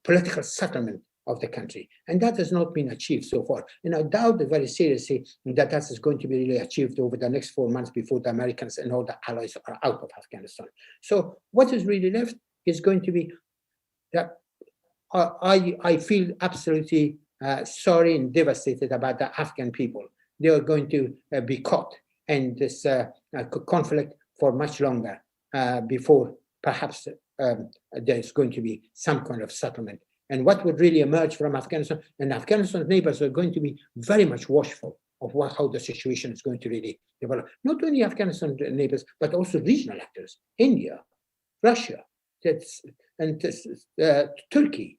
political settlement of the country. And that has not been achieved so far. And I doubt very seriously that is going to be really achieved over the next 4 months before the Americans and all the allies are out of Afghanistan. So what is really left is going to be that I feel absolutely sorry and devastated about the Afghan people. They are going to be caught in this conflict for much longer before perhaps there's going to be some kind of settlement. And what would really emerge from Afghanistan, and Afghanistan's neighbors are going to be very much watchful of how the situation is going to really develop. Not only Afghanistan neighbors, but also regional actors, India, Russia, Turkey,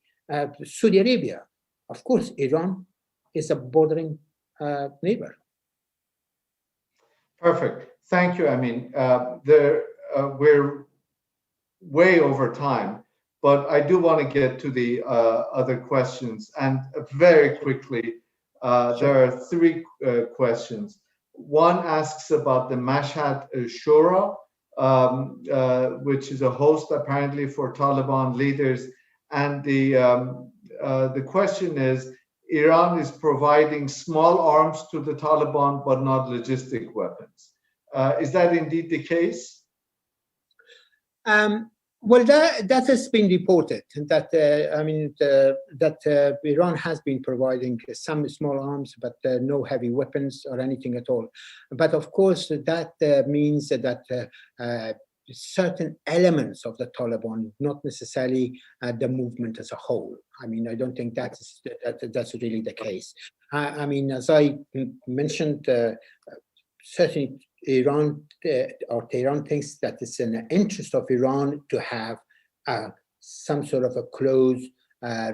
Saudi Arabia. Of course, Iran is a bordering neighbor. Perfect. Thank you, Amin. We're way over time, but I do want to get to the other questions. And very quickly, there are 3 questions. One asks about the Mashhad Shura, which is a host apparently for Taliban leaders. And the question is, Iran is providing small arms to the Taliban, but not logistic weapons. Is that indeed the case? Well, that has been reported, that that Iran has been providing some small arms, but no heavy weapons or anything at all. But of course, that means that certain elements of the Taliban, not necessarily the movement as a whole. I mean, I don't think that's really the case. I mean, as I mentioned, certainly Iran or Tehran thinks that it's in the interest of Iran to have some sort of a close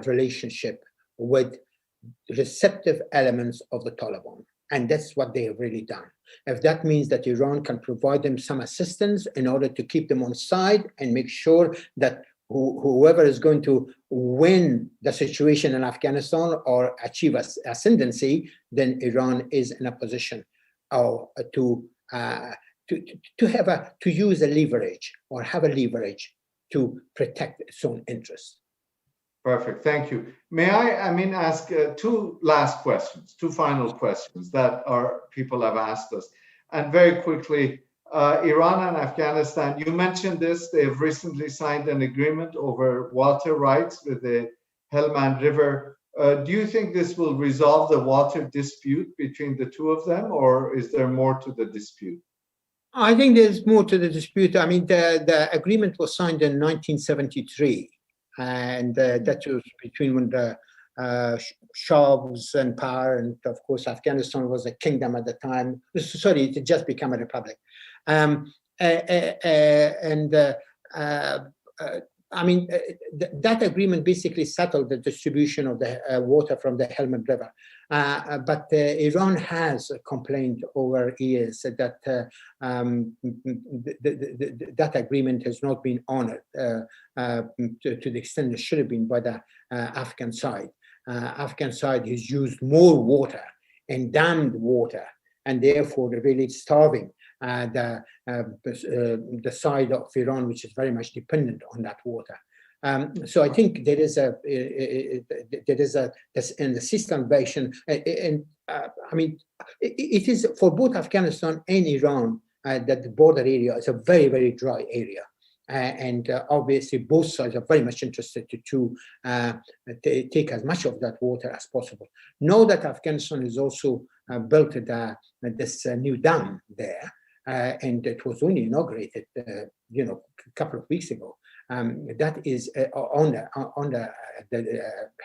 relationship with receptive elements of the Taliban. And that's what they have really done. If that means that Iran can provide them some assistance in order to keep them on side and make sure that whoever is going to win the situation in Afghanistan or achieve ascendancy, then Iran is in a position to use a leverage or have a leverage to protect its own interests. Perfect, thank you. May I ask 2 last questions, 2 final questions that our people have asked us. And very quickly, Iran and Afghanistan, you mentioned this, they have recently signed an agreement over water rights with the Helmand River. Do you think this will resolve the water dispute between the 2 of them, or is there more to the dispute? I think there's more to the dispute. I mean, the agreement was signed in 1973, and that was between when the Shah was in power, and of course, Afghanistan was a kingdom at the time. Sorry, it had just become a republic. I mean, that agreement basically settled the distribution of the water from the Helmand River. But Iran has complained over years that that agreement has not been honored to the extent it should have been by the Afghan side. Afghan side has used more water and dammed water, and therefore they're really starving the side of Iran, which is very much dependent on that water. So I think there is in the system invasion, and I mean, it is for both Afghanistan and Iran that the border area is a very, very dry area. And obviously both sides are very much interested to take as much of that water as possible. Know that Afghanistan has also built this new dam there, and it was only inaugurated, a couple of weeks ago. That is on the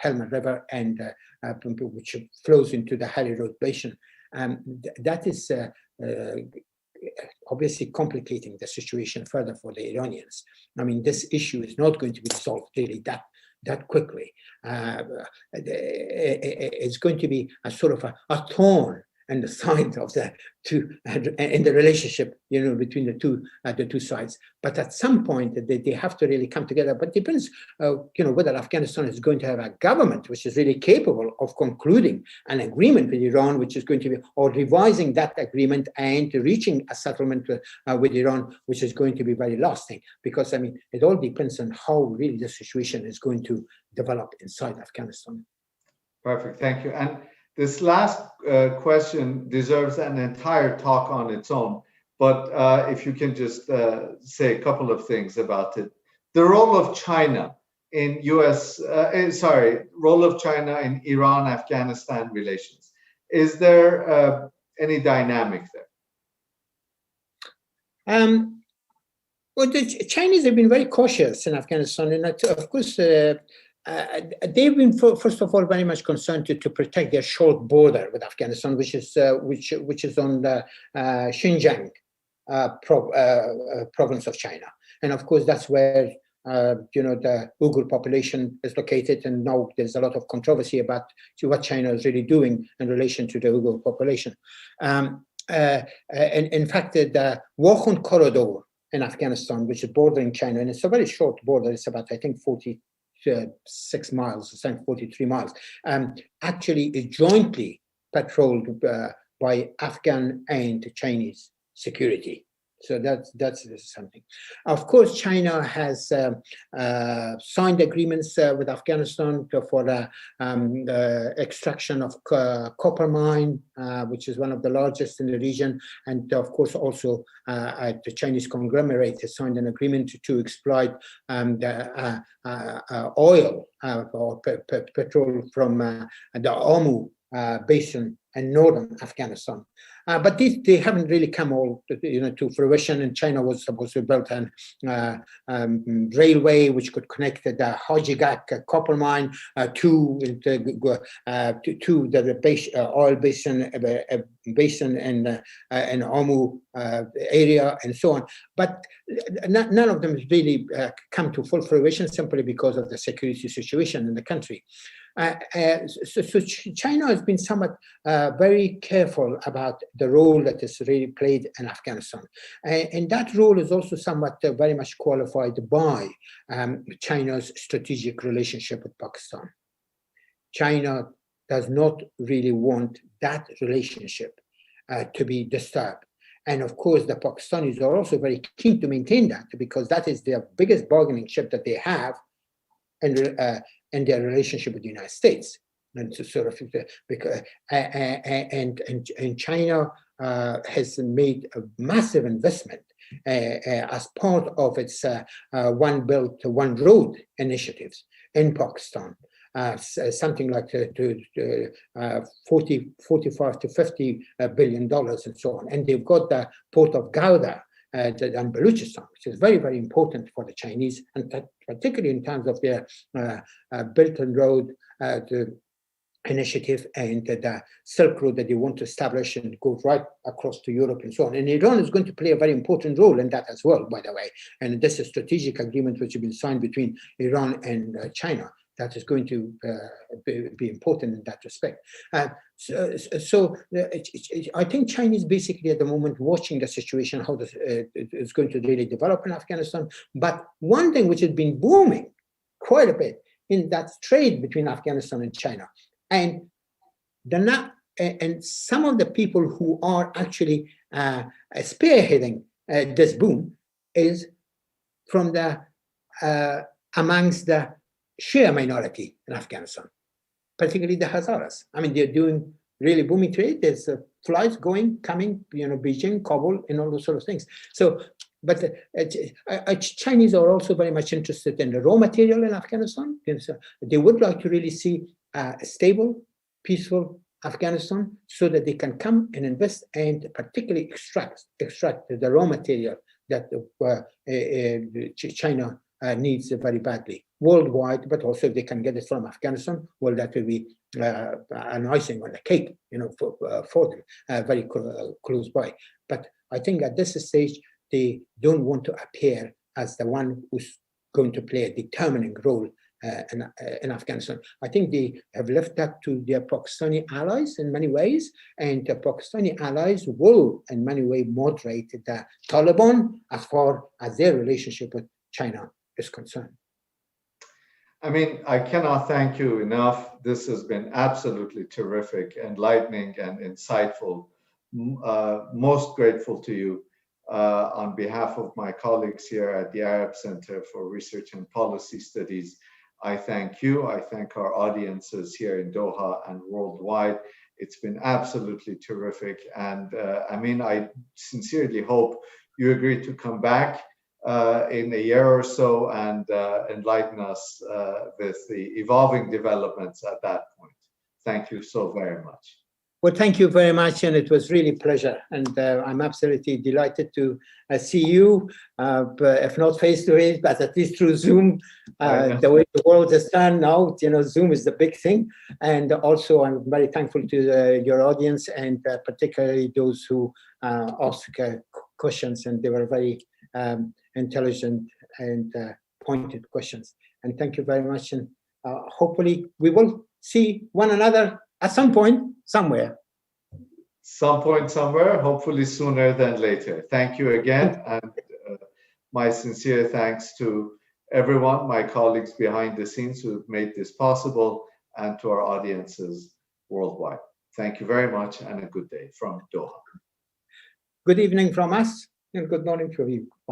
Helmand River, and which flows into the Hari Road Basin. That is obviously complicating the situation further for the Iranians. I mean, this issue is not going to be resolved really that quickly. It's going to be a sort of a thorn in the side of the two, in the relationship, between the two sides. But at some point, they have to really come together. But it depends, whether Afghanistan is going to have a government which is really capable of concluding an agreement with Iran, which is going to be, or revising that agreement and reaching a settlement with Iran, which is going to be very lasting. Because, I mean, it all depends on how really the situation is going to develop inside Afghanistan. Perfect, thank you. And this last question deserves an entire talk on its own, but if you can just say a couple of things about it. The role of China in role of China in Iran-Afghanistan relations. Is there any dynamic there? Well, the Chinese have been very cautious in Afghanistan, and of course, they've been, first of all, very much concerned to protect their short border with Afghanistan, which is on the Xinjiang province of China, and of course that's where the Uyghur population is located, and now there's a lot of controversy about what China is really doing in relation to the Uyghur population. And in fact, the Wakhan corridor in Afghanistan, which is bordering China, and it's a very short border, it's about, I think, 46 miles, 43 miles, actually is jointly patrolled by Afghan and Chinese security. So that's something. Of course, China has signed agreements with Afghanistan for the extraction of copper mine, which is one of the largest in the region. And of course, also the Chinese conglomerate has signed an agreement to exploit the oil or petrol from the Amu basin in northern Afghanistan. But they haven't really come all to fruition. And China was supposed to build a railway which could connect the Hajigak copper mine to the oil basin in Amu area and so on. But none of them has really come to full fruition simply because of the security situation in the country. So China has been somewhat very careful about the role that is really played in Afghanistan. And that role is also somewhat very much qualified by China's strategic relationship with Pakistan. China does not really want that relationship to be disturbed. And of course, the Pakistanis are also very keen to maintain that, because that is their biggest bargaining chip that they have in their relationship with the United States. And so sort of, because, and China has made a massive investment as part of its One Belt, One Road initiatives in Pakistan. Something like 45 to $50 billion and so on. And they've got the port of Gouda and Balochistan, which is very, very important for the Chinese, and particularly in terms of their Belt and Road initiative and the Silk Road that they want to establish and go right across to Europe and so on. And Iran is going to play a very important role in that as well, by the way. And this is a strategic agreement which has been signed between Iran and China. That is going to be important in that respect. So I think China is basically at the moment watching the situation, how this is going to really develop in Afghanistan. But one thing which has been booming quite a bit in that trade between Afghanistan and China, and some of the people who are actually spearheading this boom is from the amongst the Shia minority in Afghanistan, particularly the Hazaras. I mean, they're doing really booming trade. There's flights going, coming, Beijing, Kabul, and all those sort of things. So, but Chinese are also very much interested in the raw material in Afghanistan. So they would like to really see a stable, peaceful Afghanistan so that they can come and invest and particularly extract the raw material that China needs very badly worldwide, but also if they can get it from Afghanistan, well, that will be an icing on the cake, for them, very close by. But I think at this stage, they don't want to appear as the one who's going to play a determining role in Afghanistan. I think they have left that to their Pakistani allies in many ways, and the Pakistani allies will in many ways moderate the Taliban as far as their relationship with China is concerned. I mean, I cannot thank you enough. This has been absolutely terrific, enlightening, and insightful. Most grateful to you. On behalf of my colleagues here at the Arab Center for Research and Policy Studies, I thank you. I thank our audiences here in Doha and worldwide. It's been absolutely terrific. And I mean, I sincerely hope you agree to come back in a year or so and enlighten us with the evolving developments at that point. Thank you so very much. Well, thank you very much, and it was really a pleasure. And I'm absolutely delighted to see you, if not face to face, but at least through Zoom. The way the world is turned now, you know, Zoom is the big thing. And also, I'm very thankful to your audience, and particularly those who asked questions, and they were very intelligent and pointed questions. And thank you very much. And hopefully, we will see one another at some point, somewhere. Some point, somewhere, hopefully sooner than later. Thank you again. And my sincere thanks to everyone, my colleagues behind the scenes who have made this possible, and to our audiences worldwide. Thank you very much, and a good day from Doha. Good evening from us, and good morning from you. Bye.